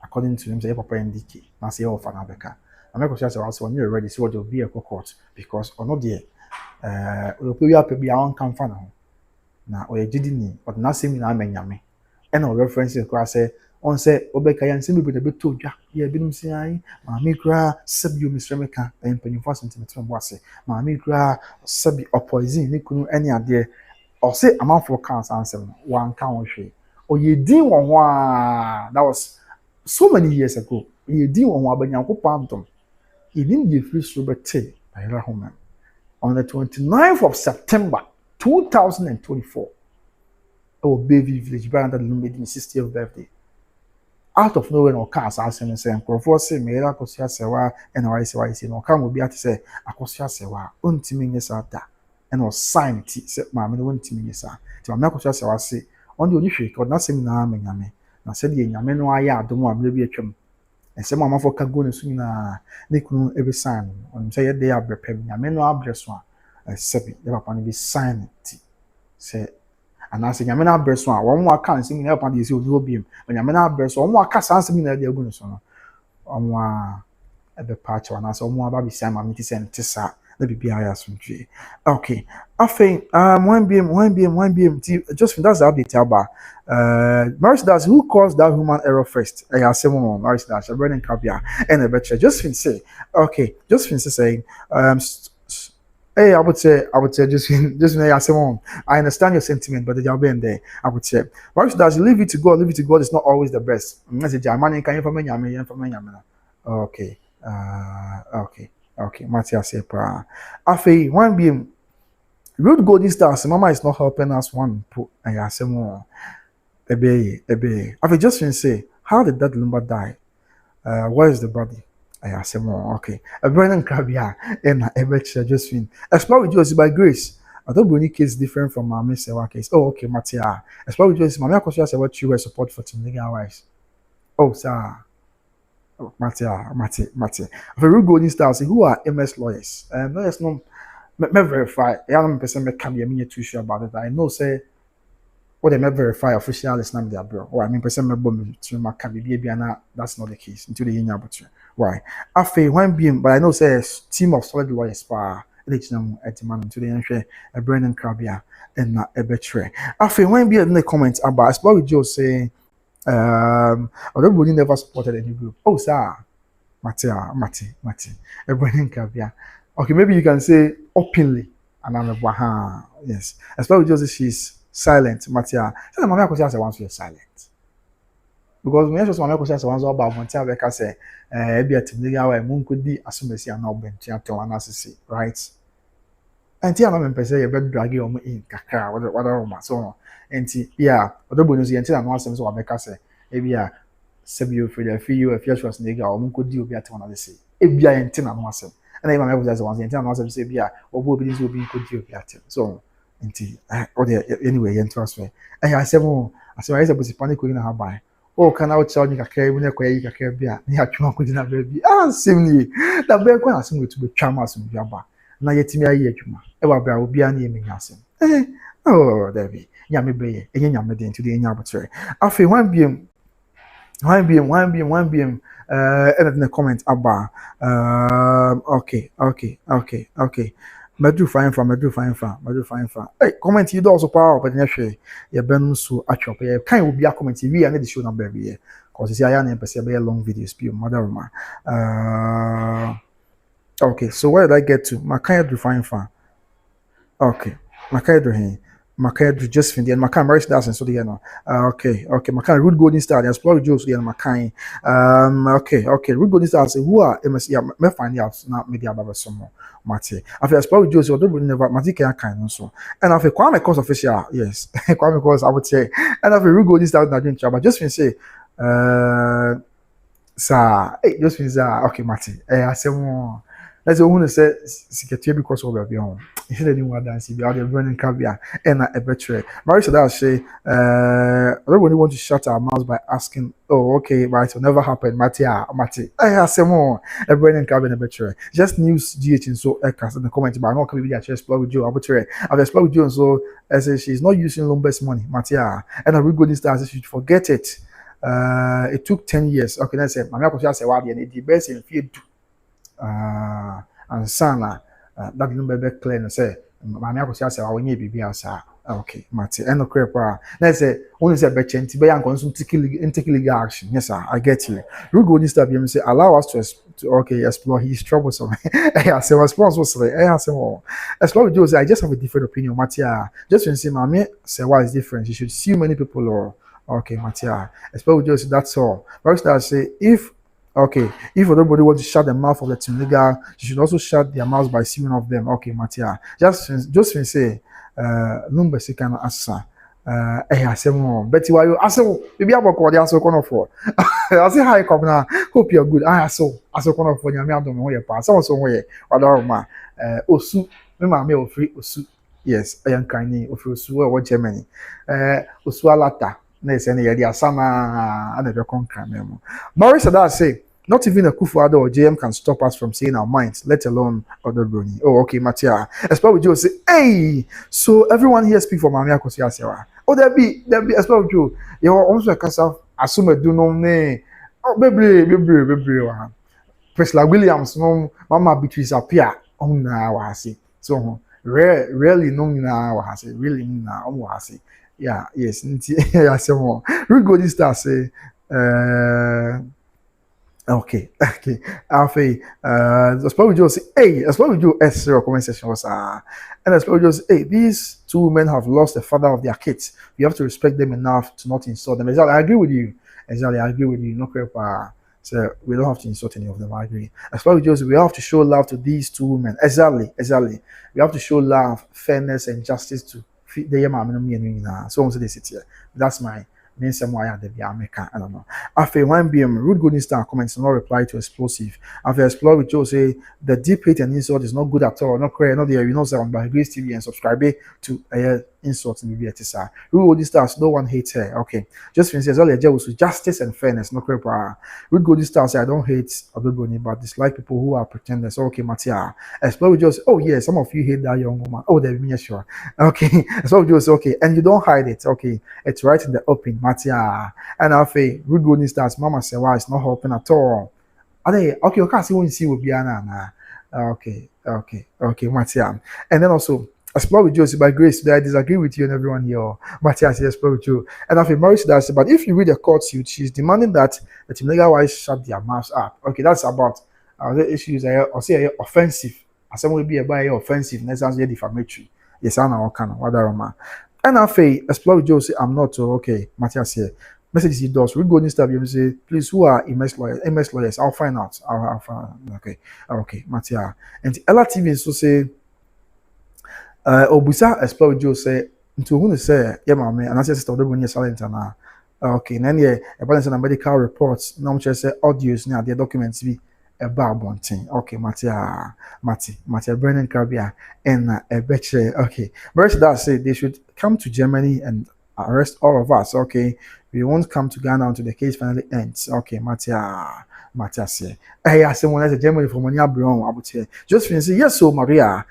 According to him, say Papa NDK. Now say all Fanabeka. Mame Akosua Serwaa say, when you're ready, say what will be a court. Because on not there, we will be our own company. Now, or you didn't, but nothing in our menyame. And our references, say, on say obeka yan semi be be to dwa ye binom si ai maami kra sabi o misremeka empanyin for sentiment mo ase maami kra sabi opoison ni kunu ene ade o say amount for cancer answer one kan wo hwe o ye din wo ho a that was so many years ago. He didn't want to be he didn't give free Robert on the 29th of September 2024. Oh, baby village, Brandon Lumba, 60th birthday. Out of nowhere, no cars are saying, Crawford say, Mera Akosua Serwaa, and I say, no come will be at to say, Akosua Serwaa, untiminious out there, and was signed, said Mamma, untiminious. To Akosua Serwaa say, on the issue, could not say, Yame. Now said, Yame, no, I don't want to be a chum. And some mamma for Kagun soon, Niku every sign, on say they are preparing Yame, no, address one, Sebi, never upon be signed, say. And I say, Yamena breast one more can't sing help on this will be him. When Yamena breast one more cast answering that they're going to son. On one at the patch one, I saw more baby Sam, it is and Tessa, the BBI from tree. Okay, I think, one beam, just that's the update about Maris does who caused that human error first. I have someone Maris Dash, a burning cabia, and a betcha. Just say, okay, just saying, hey, I would say, just I understand your sentiment, but the job in there, I would say, why does leave it to God? Leave it to God is not always the best. Okay, okay. Matthias said, Afe, one being, root go this stars, Mama is not helping us one. Put, I say more. Ebe. Afe, just say, how did that Lumba die? Where is the body? I say more. Okay. A Brennan Crabia and a betcha just fin. Explore with you by grace. Odobroni case different from my Miss Serwaa case. Oh, okay, Matia. Explore with you. Mamma Akosua Serwaa what you were support for Tindiga wise. Oh, sir. Oh, Matia. Very good in style. Who are MS lawyers? Lawyers no me verify. I am person me can be too sure about it. I know say what they may verify official is not their bro. Or I mean person me bomb to my can be that's not the case. Into the yin butcher. Why? After one being, but I know says team of solid lawyers pa election at man into the entry a Brennan Crabia and a betray. After one being in the comments about as well Joe saying Odobroni never supported any group. Oh sir, Mate, a Brennan Crabia. Okay, maybe you can say openly and I'm a yes. As well Joe says she's silent, Matia. Tell Mamma Akosua Serwaa once you're silent. Because when I just want to question someone's about Montia Becca say, be a Tindiga way, Moon could be as soon as you are not been to analysis, right? And Tia Mam say a bed draggy on me in Kaka, whatever, so and yeah, Odobroni until I'm not some so Becca say, maybe a Sebio for the fee, if you was nigga, or Moon could do be at one of the sea. If you are in Tin and Massam, and I was as one, and tell us say, yeah, or will be could you be at him. So, anyway, and trust me. I said, more, as I was panic in her by. Oh, can I tell you a when you can be a near Chuma baby? Ah, simply that bear can ask me to be chamas in Jamba. Now yet me a year, ever will be an naming us. Oh, Debbie, Yammy Bay, and Yammy into the arbitrary. After one beam, and in the comment about okay. Madru fine from. Hey, comment you also power, but actually, you're been so actually. Kind will be a comment. We are not the show number here because I am a long videos. Be mother. Okay, so where did I get to? My kind of fine fan. Okay, my kind of Makai just fin and Makai Maris das and so the okay, Makai Root Golden Star, the explore Joes and Makai. Okay, Root Golden Star say who are MSC may find out not media about some more. Mate. After explore Joes, or never Matika kind so. And after Kwame cause official, yes, Kwame cause I would say, and after Root Golden Star, not doing but just fin say, sir, just fin okay, Mate. I say more. Let's go say secretary because of your home. If you didn't want to dance, you are the running caviar and a betray. Marisa does say, I don't really want to shut our mouths by asking, oh, okay, but it will never happen. Mate. I have some more a running caviar and a betray. Just news GH and so in the comment, but I'm not coming to explore with you. I've explored with you and so I say she's not using Lumba's money, Matia. And I will go this time, she should forget it. It took 10 years. Okay, let's say, I'm not going to say, why the best in field. And sana that number be clear and say Mamma Akosua Serwaa when you be asa okay Mate and no crepa let's say only say be chenti be yanko take legal action yes sir I get you we go this step you say allow us to okay explore his troublesome I say response was I say oh explore with I just have a different opinion Mate just when say Mamma Serwaa is different you should see many people or Okay, Matia. Especially just that's all. First, I say if everybody wants to shut the mouth of the Timliga, you should also shut their mouths by seeing of them. Okay, Matia. Just say, Lumba Sikana Asa. I say more. Betty, why you ask? Maybe I'm going to ask for. I say hi, come now. Hope you're good. I saw corner for you. I don't know your pass. Someone somewhere. Or Osu. Me free Osu. Yes, I am kind of Osu or Germany. Osualata. Next, any idea? Sama and the conquer memo. Maurice that say, not even a Kufuado or JM can stop us from saying our minds, let alone Odobroni. Oh, okay, Matia. Especially with you say, hey, so everyone here speak for Mamia Akosua Serwaa. Oh, there be, especially with you. You also a cast of assume do no name. Oh, baby. Priscilla Williams, no, Mama Beatrice appear on now, so rarely no now, really now, yeah, yes, yeah, some more. We go this start say, okay. Alfie, that's probably just hey, that's probably do S0 comment section was and that's probably just hey, these two women have lost the father of their kids. You have to respect them enough to not insult them. Exactly, I agree with you. Exactly, I agree with you. No crap. So we don't have to insult any of them. I agree. As far as just we have to show love to these two women. Exactly. We have to show love, fairness, and justice to the Yama. So they sit here. That's my main why the America. I don't know. After one BM, Rude Golden Star comments no reply to explosive. After explore with Joe say the deep hate and insult is not good at all. Not correct. Not there. You know, sound by Grace TV and subscribe to insult in the BTSR. Rude Golden Stars, no one hates her. Okay. Just says all the was justice and fairness. No correct. Rude Golden Stars say I don't hate Odobroni, but dislike people who are pretenders. Okay, Matia. Explore with Joe say, oh yeah, some of you hate that young woman. Oh, they're being sure. Okay. Explore with Joe say, okay, and you don't hide it. Okay. It's right in the open, Matia. And after Rude Golden Stars, Mama Serwaa is not helping at all. Are they okay? Okay, see when see will be Anna. Okay, Matia. And then also explore with Josie by grace. Today I disagree with you and everyone here. Matthias, explore with you. And after Maurice does, but if you read the court suit, she's demanding that the Timlega wives shut their mouths up. Okay, that's about the issues. I'll say offensive. As some will be about offensive. Next sounds defamatory. Yes, I know kind of what and after explore with Josie, I'm not okay. Matthias here. Message he does. We go in stuff. You say, please, who are MS lawyers? MS lawyers. I'll find out. I'll find out. Okay, Matthias. And Ella TV so say. Obusa explore Joe say into who say yeah mama and I say sister Odobroni silent na okay then yeah about the medical reports no say audios na the documents be a bonting okay Matia Brennan Caribbean and a betche okay verse that say they should come to Germany and arrest all of us okay we won't come to Ghana until the case finally ends okay Matthias say, hey, I say, when I say Germany from Monia Brown, I would say, just finish. Yes, so Maria,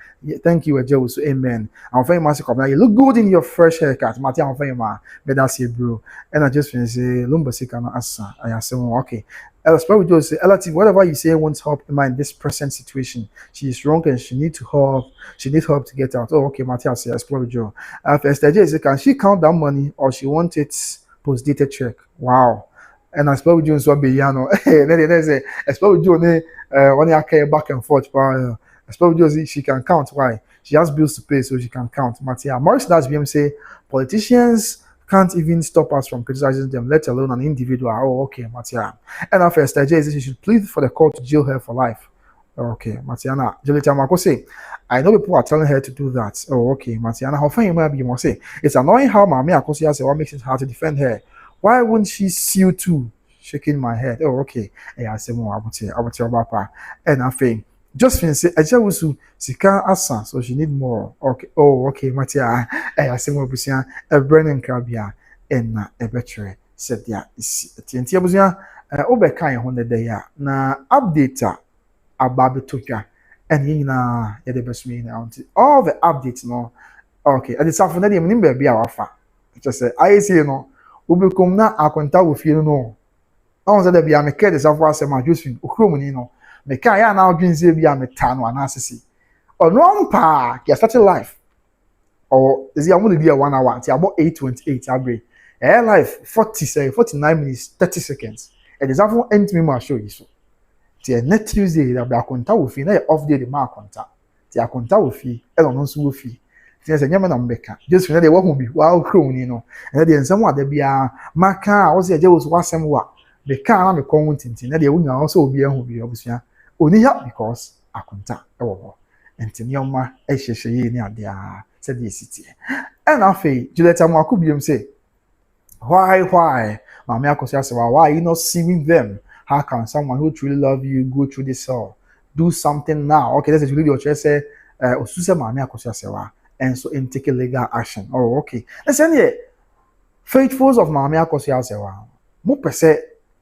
thank you, Joe. So, amen. I'm very much you look good in your fresh haircut, Matthias. I'm very much, but that's it, bro. And I just finish. Lumba Sikana Asa. I say, okay. Ella Spirit Joe say, Ella, whatever you say won't help Emma in this present situation. She is wrong and she needs help. She needs help to get out. Oh, okay, Matthias say, Spirit Joe. Esther J say, can she count that money or she wants it post-dated check? Wow. And I spoke with you so be yano. Then they say, I spoke with you when I came back and forth. I spoke with you, she can count. Why? She has bills to pay, so she can count. Matia. Morris does BM say politicians can't even stop us from criticizing them, let alone an individual. Oh, okay, Matia. And after Esther J says she should plead for the court to jail her for life. Okay, Matiana. Jolita Marco say, I know people are telling her to do that. Oh, okay, Matiana. How funny you might be, you must say. It's annoying how Mamia Akosua Serwaa makes it hard to defend her. Why wouldn't she sue too? Shaking my head. Oh, okay. I say more. I would tell Papa. And I think just finish. I just was Sika Asa, so she need more. Okay. Oh, okay. Matia. I say more. Busia. A Brennan Crabia and a betray said yeah. TNT Busia. Obekai 100 day. Na update about Toka and yina the best me now. All the updates no. Okay. And it's after that. I'm nimbe be our fa. Just say I see no. Ubekom na akwanta wo fie no. On say there be am care this afọ asem Josephine okrom ni no. Me kan ya na odwin say bi am ta no anasese. Ono mpa ke start life. Or is ya mo dey 1 hour ti about 8:28 abre. Life 49 minutes 30 seconds. And this afọ end me ma show you so. Ti next Tuesday da be akwanta wo fie na off day the ma akwanta. Ti akwanta wo fie e no nso wo fie. Ti say nyama na mbeka. Just na dey wo hu bi wa okro ni no. Na dey nsɛm wa da bia maka a wo say je wo so wasɛm wa. Me ka na me kon tintin na dey wo nyina wo so obi ahu bi obusua. Oni ya because akonta e wo ho. Enti nyoma e hyehye yi ni ade a say dey sitie. And afei Juliet Amwako biem say why Mama Akosua Serwaa, why are you not seeing them? How can someone who truly love you go through this all? Do something now. Okay, that's really your choice. Say Osuse Mama Akosua Serwaa and so in take legal action. Oh, okay. Let's say faithfuls of Mama Akosua Serwaa. Mo pese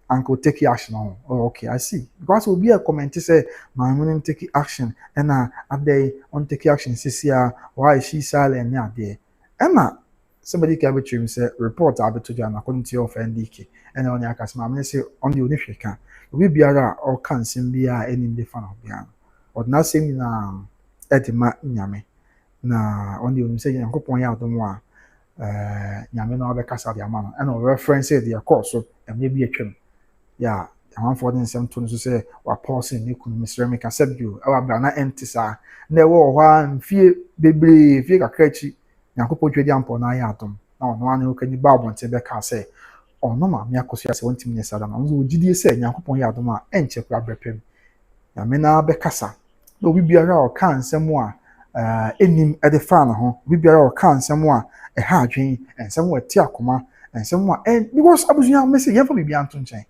uncle take action on. Oh, okay, I see. Because will be a comment say Mama take action and at they on take action. Sisia, why is she silent now there? Emma. Somebody can betray me say report to you and according to your friend DK and on your customer I say on the only can we be or can sim be any the fan of bian or not same na edima nyame na on the only say yankopon ya do mo nyame na obekasa dia man and reference their course so and maybe a twem yeah I'm for them some to say wa pause ni kunu misre me ka said you our brana entisa na wo ho fie bebre fie kakra Yankopon twedi ampo na ya atom na ono anu okani ba abonte be ka say ono ma me Akosua se wontimi ne sada na nzo ogidie se Yankopon ya adom a enche kura brepem ya me na be kasa na obi biara o ka nsem a enim e de fa na ho obi biara o ka nsem a e ha adwen ensem a ti akoma ensem a because abusunya me say yefa bibia anto nchen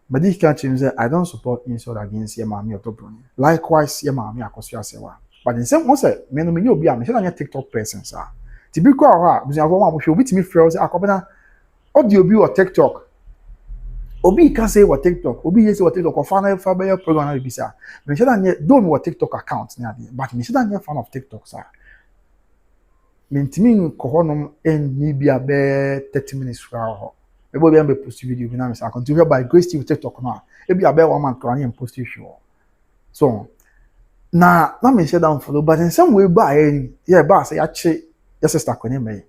but this can't change I don't support insult against Emma Odobroni likewise Emma Akosua Serwaa. But in some way, me no me obi a me say na TikTok person sa. Ti bi kwa ha, busia fo ma mo hwe obi ti mi frɛ say akobena audio bi o TikTok. Obi can say what TikTok, obi say what TikTok, or fan fa be program na bi sa. Me say na nye don't what TikTok account na ade, but me say na nye fan of TikTok sa. Me ntimi ko honom en ni bia be 30 minutes fra ho. E bo bia be post video bi na me say continue by grace to TikTok na. E bia be 1 month ko na post show. So na me share down follow but in some way ba yeah ba say ache your sister ko me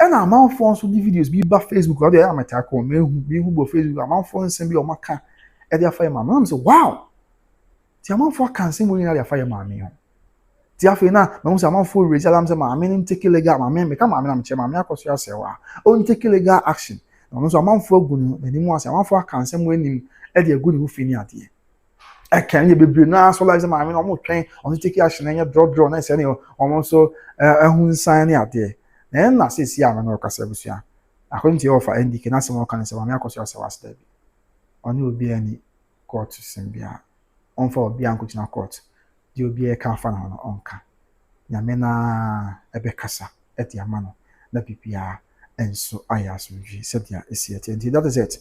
and amount for so the videos be ba Facebook or dey am attack on me hu bo Facebook amount for nsem bi o maka e dey afire mama am say wow ti amount for kan nsem we na dey afire mama me ho ti afire na me say amount for raise alarm say mama me take legal mama me ka mama na me che mama Akosua Serwaa o take legal action no so amount for gunu na ni mu say amount for kan nsem we nim e dey gu ni hu fini ade I can you be now so like my almost train on the take action and draw na say almost so ehun sign ya there then na say see am na okasa busua according to your offer NDK na say mo kan say Mama Akosua Serwaa step oni obi ani court simbia on for obi an kuchina court di obi e kan fa na no onka nyame na ebe kasa eti amano na pipia enso ayasumji said ya esiete and that is it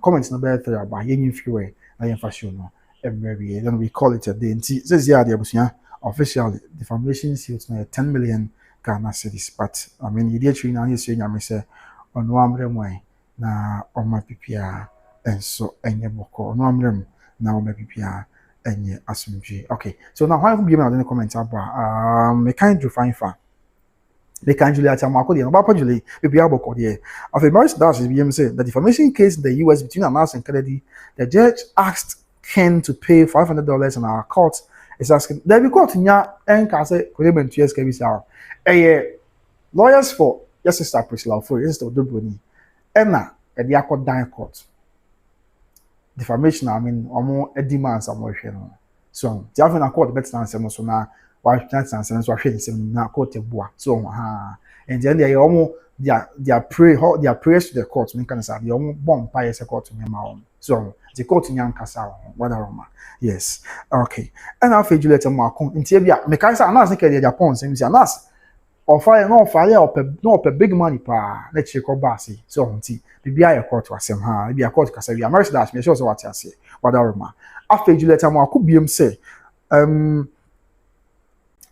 comments number 3 about yin freeway na yin fashion no every then we call it a day. Says yeah, the officially defamation suit na 10 million Ghana cedis. But I mean, you did train now. You say you say on one way na on my PPR and so any boko on one na on my PPR and asumji. Okay, so now why be in the comments about me kind to find far. They can Julie at Amako, the Bapa Julie, PPR boko there. Of a marriage that is being said the defamation case in the US between Anas and Kennedy, the judge asked Ken to pay $500 and our court is asking there be court nya enka say kolemen 2 years kabisa lawyers for your sister Priscilla for your sister Odobroni Emma e dey akọ dan court defamation I mean omo demands am we hwe no so the having a court bet na ansem so na wa chance ansem so hwe nsem na court ebua so ha and then they omo their prayers to the court mean can say they omo bomb pay the court me ma so the court nyankasa wadaroma yes okay and after Juliet Amwako ntie bia me kan say anas ke dey Japan say anas offer no pay big money pa na check up basi so nti bibia ya court wasem ha bibia court kasa bia marriage dash me sure so what ase wadaroma after Juliet Amwako biem say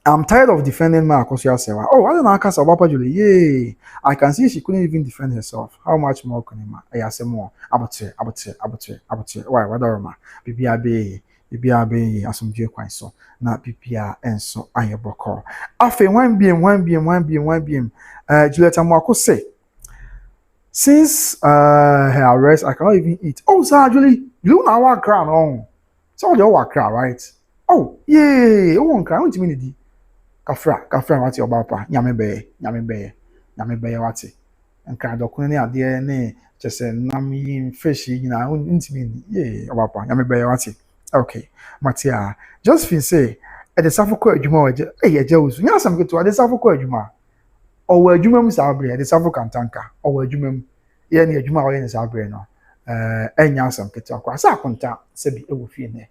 I'm tired of defending my Akosua Serwaa. Oh, I don't know Akosua Papa Julie. Yay! I can see she couldn't even defend herself. How much more can I say more? Abate. Why? What are ma? BBAB, asumdue kwan so. Na PPR enso ayeboko. Afe 1 BM. Juliet Amwako say, since her arrest, I cannot even eat. Oh, sir, Julie, you know our crown on. So your crown, right? Oh, yay! Oh, one crown. What do you mean? kafra wate obapa nyame beye wate nka dokun ne ade ne chese nam yin fish nyina ntimi ye obapa nyame beye wate okay matia just feel say e de safo ko adwuma waje eje wusu nya sam keto de safo ko adwuma owo adwuma mu sabre de safo kantanka owo adwuma mu ye ne adwuma wo ye ne sabre no enya sam keto akwa sa konta se bi ewo fie ne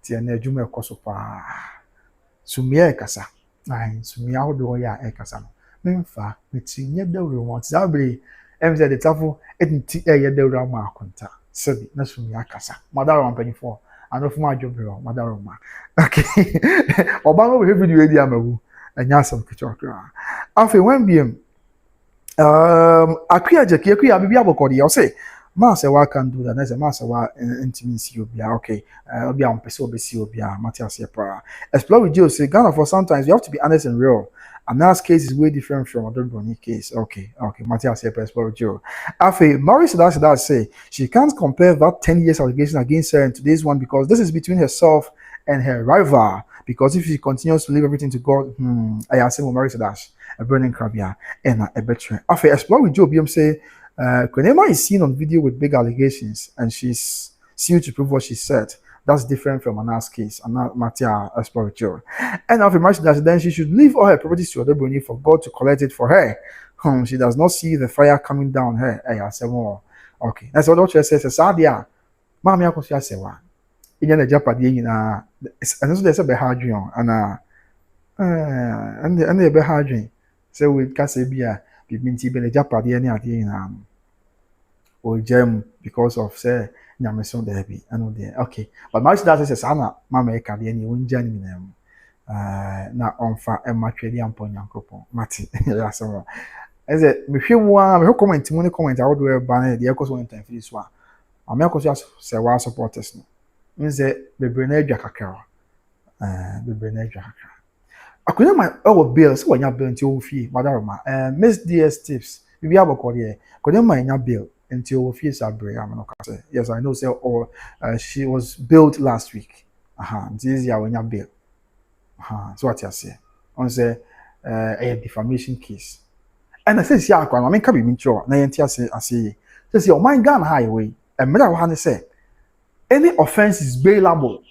tie na adwuma ekoso pa sumia ekasa ai sumia hodo ya ekasa no memfa meti nye dawro won sabre emze de safo enti ye dawro ma akonta se bi na sumia kasa madaro mpanifo anofuma adwobro madaro ma okay oba no we video edi amawu anya sam keto akra afi when biem akua jeki akua bibia bokodi you say Serwaa can do that. That's a Serwaa intimacy obia. Okay. Obia on person obesi obia. Matthias Yepa. Explore with you. Say Ghana for sometimes you have to be honest and real. Another case is way different from Odobroni case. Okay. Matthias Yepa explore with you. Afe Maurice that say she can't compare that 10 years allegation against her in today's one because this is between herself and her rival. Because if she continues to leave everything to God, I assume Maurice Dash a burning crabia and a better. Afe explore with you. BM say. Emma is seen on video with big allegations and she's sued to prove what she said. That's different from Anna's case. Anna Matia Esporiture. And after marriage, then she should leave all her properties to Odobroni for God to collect it for her. She does not see the fire coming down her. I said, well, okay. That's what Doctor says. Sadia, Mammy Akosua Serwaa. In the Japadi, and also there's a behadrion and the behadrion. So we can say, Bibinti bele Japadi any idea or gem because of say Nyameson derby and there. Okay. But my dad says Anna Mama Kadiani win genuine na on fa Emma+Lumba and Ponyankopon. Mati. That's all. Is it me comment money comment I would wear banner the echoes one time for this one. I'm Akosua Serwaa supporters no. Means that the Brenedja Kakara. The Brenedja Kakara. Akuna my bill so when you bill until fee madaroma Miss DS tips we have a call here couldn't my bill until fees are brave yes I know say or she was billed last week this year when you bill so what you say on say a defamation case and I say yeah I mean can be mincho na yentia say I say oh my Ghana highway and me that say any offense is bailable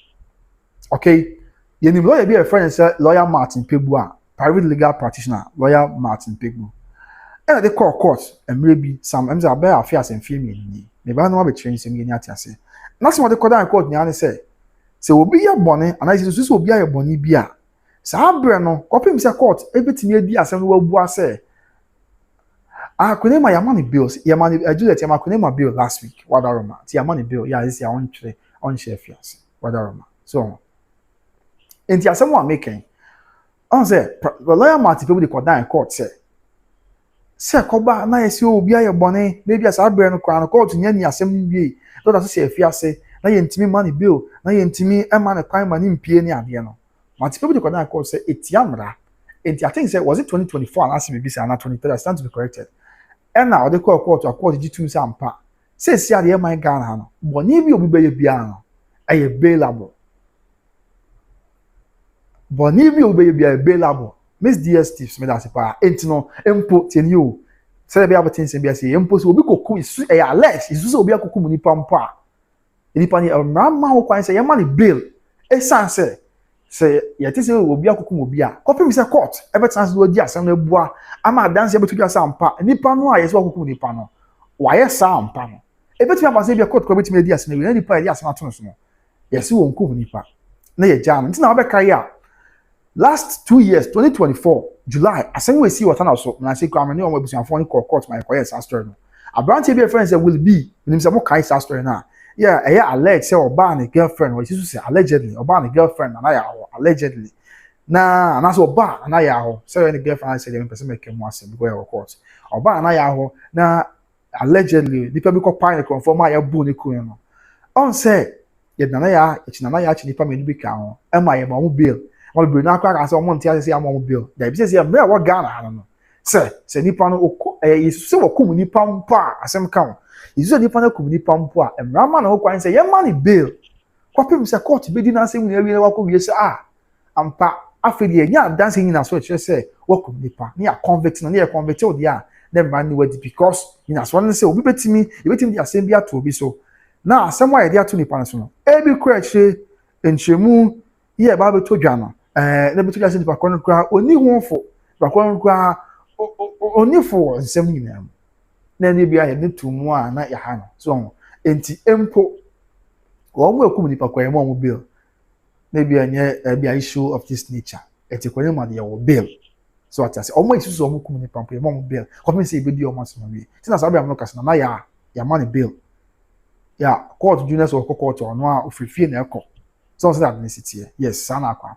okay. Yenim lawyer be a friend say lawyer Martin Pegbu private legal practitioner lawyer Martin Pegbu. And they call court and maybe some MZ bear affairs and female ni. Never know about change some any atiase. That's what the court court ni say. Say will be your bonny and I say this will be your bonny bia. Sa no copy me say court everything be asem we bu say. Kunema your money bills, your money I do that your kunema bill last week. What aroma? Your money bill, yeah, this your on share fiance. What aroma? So enti asem wa making on say the lawyer Martin people dey call down court say koba na yesi obi aye bone maybe as abre no kwa no court nya ni asem ni wie don't as say afiase na ye ntimi money bill na ye ntimi ema na kwan ma ni mpie ni ade no Martin people dey call down court say etiamra enti I think say was it 2024 and ask me be say na 23 I stand to be corrected and now the court G2 say ampa say see ade my Ghana no bone bi obi be ye bia no aye bailable. But if you be bailable, Miss DS tips me that's a entino empo ten you. Say be able to say empo so be koku is a less is so be a koku ni pampa. Ni pani a mama ho kwan say money bail. E san say yet say obi a koku mo bi a. Copy me say court. Every chance do di asem na bua. Ama dance able to do sampa. Nipa no a yes koku nipa no. Why sampa no. E betimi am say be court ko betimi di asem na nipa di asem ato no. Yes won koku nipa. Na ye jam. Nti na obeka ya. Last 2 years, 2024, July, I say we see what I so. And I say, come on, we be phone call court my quiet story. A branch be a friend say will be. When him say more kai story now. Yeah, I alleged say oba and girlfriend. What you say allegedly oba and girlfriend and I allegedly. Nah, and that's oba and I say any girlfriend I say them person make him once go to court. Oba and I na allegedly the people go pine confirm my bu ni ku no. On say ye na ya chi nipa me bi ka ho. E ma ye ma bill. All be na kwa say omo ntia say am bill. There be say me what Ghana no. Say nipa no is so kum nipa mpa asem ka. Is so nipa no kum nipa mpa. Emrama no kwan say ye money bill. Kwapem say court be di na say we na wa ko wie say ampa after the nya dancing in as well say what could nipa near convict no near convict o dia dem man ni wadi because in as one say obi betimi the asem bia to obi so na asem why dia to nipa so no ebi kura che enchemu ye ba beto dwa no na beto dwa se nipa kon kura oni honfo nipa kon kura oni fo nsem nyina na ne bia ye ne tumu a na ya ha no so enti empo wo mo ekum nipa kwa mo bill na bia nye bia issue of this nature eti kwa ma de wo bill so atase omo isusu omo kum nipa kwa mo bill ko me say be di omo so wi tina sabe am no kasa na ya man bill ya court juniors or court ono a ofifie na ekọ so say that necessity yes sana akwa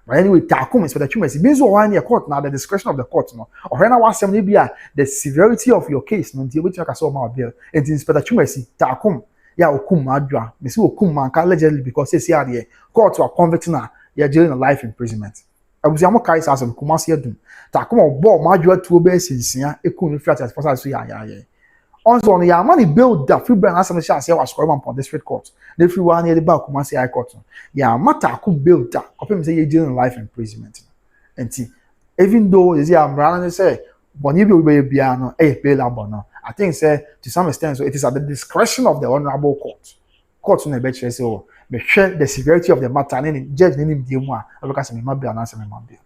but anyway takum is for the chumesi means one year court now the discretion of the court no or na wasem na bia the severity of your case no nti obetu akasa omo bill enti inspector chumesi takum ya okum adwa me say okum man ka allegedly because say here court are convicting na ya jail in life imprisonment abusia mo kai sasem kumasi adum takum obo madwa tuo be sinsia ekun no fiat as for so ya on ya money build that free brand as say say was score on district court the free one near the back kumasi high court ya matter could build that opim say you jail in life imprisonment enti even though is ya brand say boni be bia no bailable no I think say to some extent so it is at the discretion of the honorable court no be say oh be share the severity of the matter and judge name dey mu a because me ma be and answer me ma be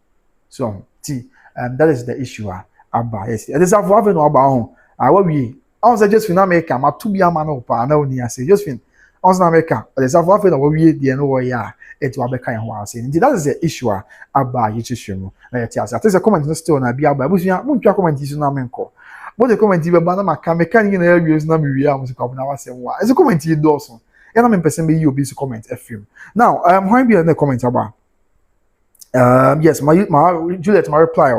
so that is the issue aba yes it is avo no aba ho what we I say just in America ma to be ama no pa na oni ase just in in America it is avo no we dey no we ya it will be kind ho ase that is the issue aba yichisu no na yet ase I think the comment no still na bia aba busuya mu twa comment isu na menko but the comment be ba na maka mechanic na areas na me wi am so kwa na wasem wa is comment yi do so ya na me person be you obi so comment FM now how be the comment aba yes my Juliet my reply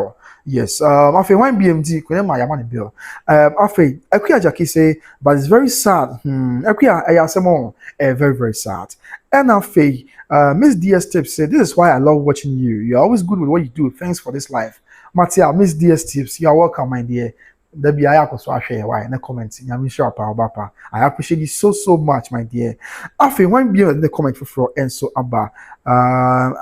yes after when BMD kwen ma yama ne bill after akuya jaki say but it's very sad akuya ayasemo very very sad and after Miss DS Tips said this is why I love watching you. You're always good with what you do. Thanks for this life. Matia, Miss DS Tips, you're welcome, my dear. Akosua Serwaa in the comments. I appreciate you so much, my dear. After when be in the comment for and so aba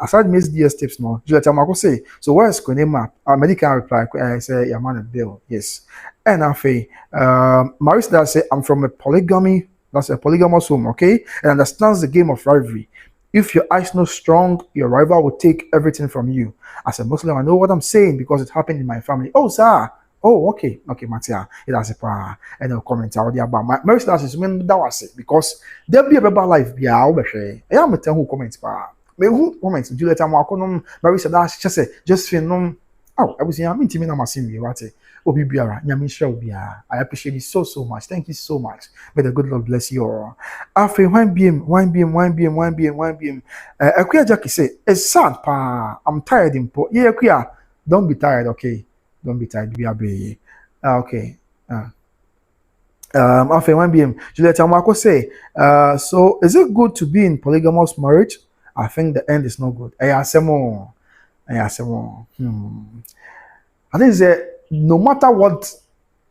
aside Miss DS Tips no, Juliet Amako say so where is Konema? Medical reply say your man bill. Yes. And after Marisa say I'm from a polygamy, that's a polygamous home, okay? And understands the game of rivalry. If your eyes not strong, your rival will take everything from you. As a Muslim, I know what I'm saying because it happened in my family. Oh, sir. Oh, okay, Matia. It has a pa and a comment out there about my marriage is when that was it because there'll be a better life. Be our I am a tell who comments pa. Me who comments Juliet Amakonom, marriage that just feel no. Oh, I was here. I mean, Timina Massimi, what Obi Biara, Yamisha Bia. I appreciate you so much. Thank you so much. May the good Lord bless you all. After one BM. Akuya Jackie say, it's sad, pa. I'm tired, impo. Yeah, Akuya, don't be tired, okay? Don't be tired, be a okay. After one BM, Juliet Amako say, so is it good to be in polygamous marriage? I think the end is not good. I think that no matter what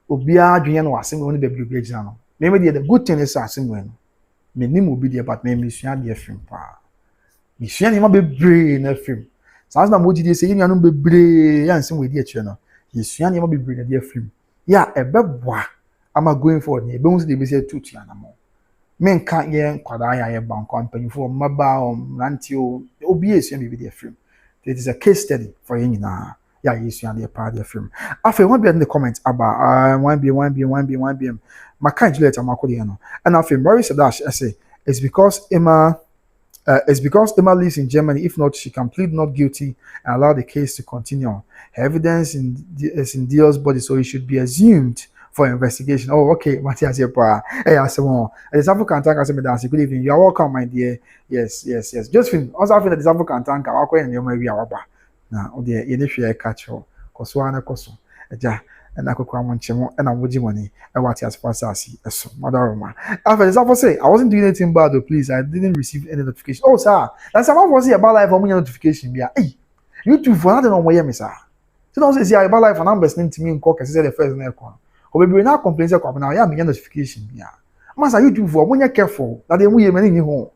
Obia Junior was saying, only baby be exam. Maybe the good thing is asking when me name will be there, but maybe she had the film. She had him be brain a film. Sounds like Moji say, you know, be brain and some with the channel. She had him be brain a dear film. Yeah, a bebois. I'm going for the bones they be say 2 animal. Men can't hear Quadaya bank company for Maba Rantio, OBS, and be the film. It is a case study for you now. Yeah, you see, and the part of the film. After one be in the comments about 1 my kind Juliet Amakodiano. And after Maurice Dash, I say, it's because Emma lives in Germany. If not, she can plead not guilty and allow the case to continue. Her evidence is in Dio's body, so it should be assumed for investigation. Oh, okay, Matthias Yepa. Hey, I say, well, the Zafo Kantanka say, Madam, good evening. You are welcome, my dear. Yes. Josephine, also after the Zafo Kantanka, I'll call you, maybe our bar. Now, oh dear, you share catch her. Koswana Koso. Ja, and I could come on Chemo and I would money. And what he has passed us. So, Mother Roma. After the Zafo say, I wasn't doing anything bad, though, please. I didn't receive any notification. Oh, sir, that's someone was here about life for me notification. Yeah, hey, you two for nothing on my yemi, sir. So, don't say, about life and I'm listening to me in cock as said the first in aircon. Or maybe now complaints are coming now. Yeah, me notification. Yeah, Master, you two for when you're careful that they will many home.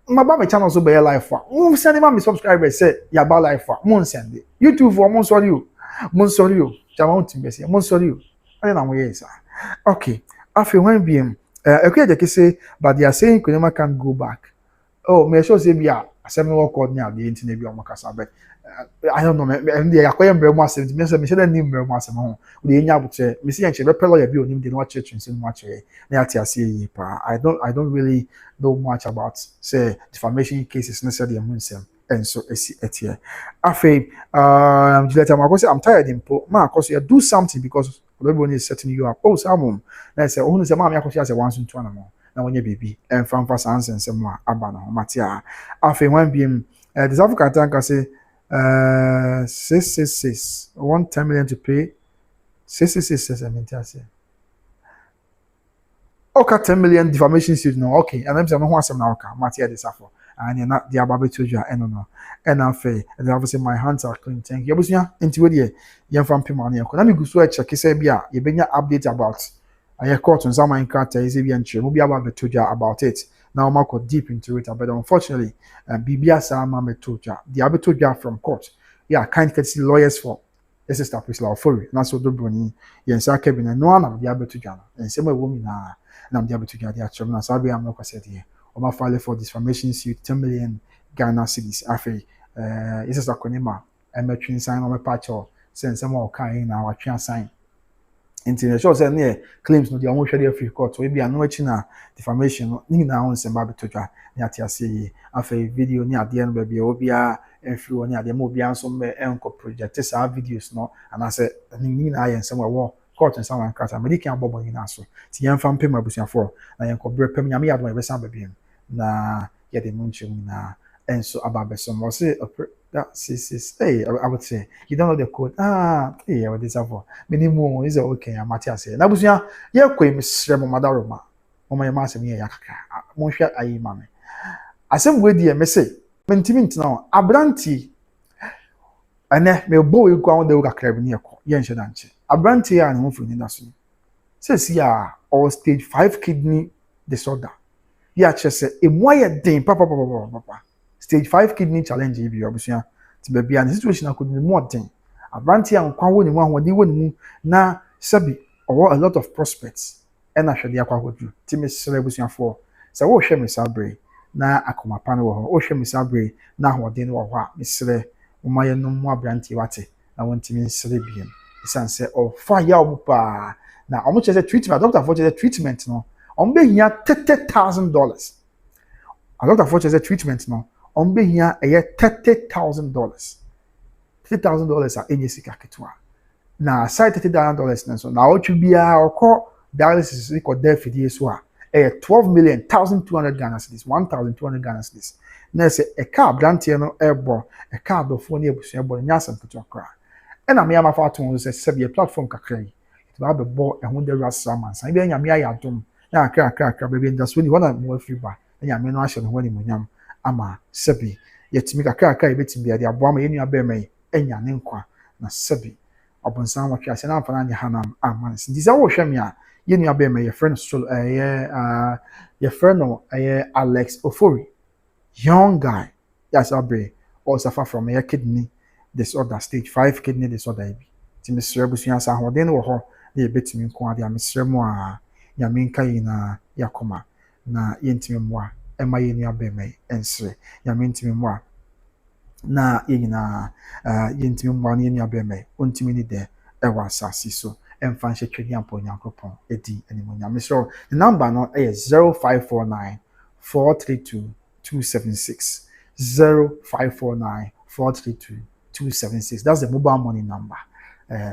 my ba me channel so be live for mo send ma me subscribers say ya ba live for mo send YouTube for mo sorry you chama unti be say mo sorry you na mo yes okay after when be okay they say but they are saying Kunema can't go back. Oh, me sure say bia asem no record na the internet bi o makasa but I don't know me dey akoye mbre mo asem me say me say ni mbre mo asem ho we dey nya abute me say enche be pelo ya bi onim dey no church nsem mo ache na ati ase yi pa I don't really know much about say defamation cases necessarily am nsem and so esi etie afi Juliet Amakosi I'm tired impo ma Akosua do something because Odobroni is setting you up oh Simon na say ohun say ma me Akosua say once into anamo na wonye baby and fanfa sans nsem a aba na matia afi when be the South African can say 666 1 million to pay 666 I mean to say okay 10 million defamation suit no okay and I'm saying no asem na okay matia this afọ and you not the ababe told you no and afi and obviously my hands are clean thank you abusuya enti we dey yem fam pema na yakọ na me gusu check say bia ye benya update about I caught on some character is even true. Maybe about the told you about it. Now I go deep into it, but unfortunately, BBS Mama told you the other told you from court. Yeah, can't get see lawyers for this is stuff is law for it. That's what Odobroni. Yes, I kept in no one of the other to Jana. And some women are now the other to Jana. Actually, Sabi I'm not said here. Oma file for defamation suit 10 million Ghana cedis. Afi, this is a konema. I'm a train sign on my patch or send some more kind now a train sign. Into sure say near claims no dey almost share free court so e be anu echi na defamation no ni na on semba betodwa ni ati ase afa video ni ade no ba bia obi a enfiri woni ade ma obi anso me enko project sa videos no and ase ni na ayen sem wo court and someone kasa me dikan bobo ni na so ti yan fam pem abusuafo na yan ko bre pem nyame yadom e be san ba bia na ye de munchim na enso ababeso mo se that is hey I would say you don't know the code hey I would disavow minimum is okay I'm Matthias na busuya ye kwem sremo madaroma mama ye masem ye yakaka mo hwa ayi mame asem we die me say mentimi ntina abranti ane me bo we kwa won kakra bi ne yeko ye nhye danche abranti ya ne ho funi na so say si ya all stage 5 kidney disorder ya chese emu ye den papa stage 5 kidney challenge bi obusia ti ba bia the situation could be more thing abranti an kwa woni mu ahodi woni mu na sabi or a lot of prospects and ahwede akwa hodu ti me sere obusia for say wo hwe me sabre na akomapa no wo ho wo hwe me sabre na ahodi no wo ho a me sere umaye no mu abranti wate na wonti me sere biem isan say of fire omupa na omo chese treatment doctor for chese treatment no ombe hia $30,000 a doctor for chese treatment no on be here $30,000. $30,000 are any sika ketwa. Na side $30,000 na so na ochu bia okọ dialysis record there for this so 12,200 Ghana cedis 1,200 Ghana cedis. Na say a car brantie no ebo a car do phone ebusu ebo nya asem ketwa kra. E na me ama fa to say se platform kakra yi. It ba be bo e ho de rasa man. San bia nya me ayadom. Na akra be ndas we ni wana mo free ba. Nya me no ahye no ho ni munyam. Ama sabi yetimi kakaka ebetimi bia de aboa ma yenu abema enya ne nkwa na sabi obonsan wa twa se na amfana nya hanam ama sinti se wo hwem ya yenu abema ye friend stroll ye friend Alex Ofori young guy yes abre or suffer from a kidney disorder stage 5 kidney disorder bi ti mesre busuan sa hoden wo ho na ebetimi nkwa ade amesre mu a nya menka yi na yakoma na yentimi moa Emma yenu abema ensre ya mentimi mwa na yina yentimi mwa ni yenu abema ontimi ni de ewa asasi so emfa nhye twedi ampo nyankopon edi animunya mesro the number no is 0549 432 276 0549 432 276 that's the mobile money number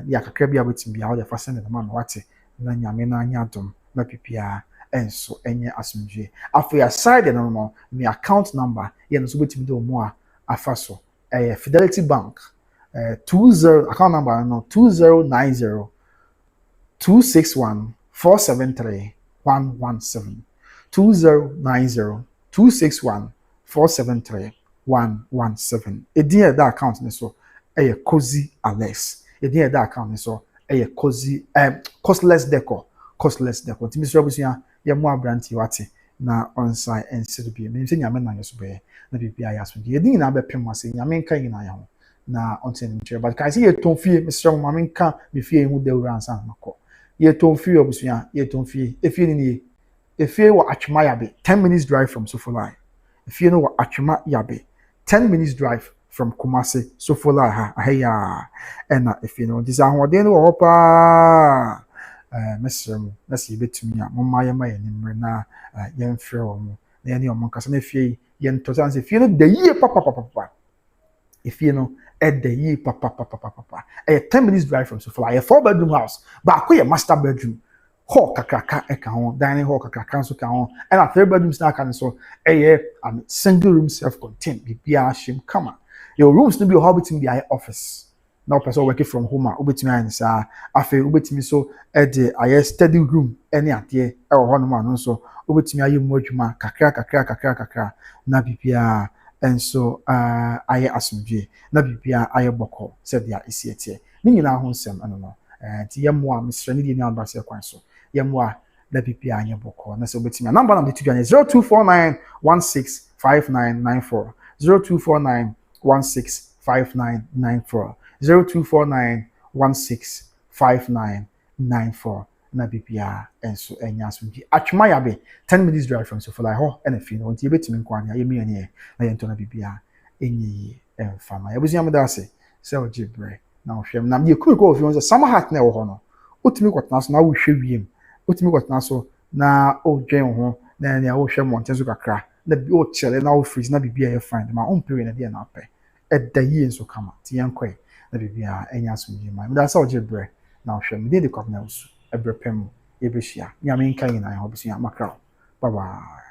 ya kakra bia betimi bia ho de fa send the man wate na nyame na anya dom na pipia enso enye asumdwe afi aside no me account number ye no so betimi do mo a afaso Fidelity Bank 20 account number no 2090 261 473 117 2090 261 473 117 edin that account ne so Cozy Alex edin that account ne so Cozy costless decor timi so abusia ye mo abranti wate na onside and sit be me say nyame na yeso be na bibia ya so ye din na be pem ase nyame nka yin na ya ho na onte ni mchere but kai say ye ton fie me sere mo mame nka me fie hu dawura ansa makọ ye ton fie obusua ye ton fie efie ni efie wa atwema yabe 10 minutes drive from Sofolai efie no wa atwema yabe 10 minutes drive from Kumasi Sofolai ha ahya ena efie no disa ahoden no wo pa mesrem na se betumi a momma ye ma ye nimre na ye mfrɛ wo mo na ye ne omo kasa na fie ye ntosan se fie no da yie papa efie no da yie papa 10 minutes drive from Sofolai a 4-bedroom house ba ko ye master bedroom hall kakraka eka ho dining hall kakraka so ka ho and a 3-bedroom na aka so single room self contained bibia shim kama your rooms no be hobbit be office now person working from home obetimi an sa afi obetimi so the study room any ade e wo ho no ma no so obetimi ayi mu adwuma kakra na bibia enso aye asomdwe na bibia aye boko se dia esiete ni nyina ho nsem ano no ti yemo a misra ni di na amba se kwan so yemo a na bibia anye boko na se obetimi number na bitu dwane 0249165994 0249165994 0249165994 na bibia enso enya asomdwe atwema yabe 10 minutes drive from Sofolai ho and if you know nti betimi nkwan ya yemi anye na yento na bibia enyi emfama ya buziam da ase se ojibre na ohwem na me kuko ofi on sama hat na wo ho no otimi kwotna so na wo hwe wiem otimi kwotna so na odwen ho na ne wo hwe monte kakra na bi o chele na wo freeze na bibia ye find ma on pere na dia na apɛ ɛda yie nso kama ti yankɔ na bibia enya asomdwe ma me da se ojibre na ohwem de kwabna usu ebrepem yebehia nyame nkan na ya obusua makra bye bye.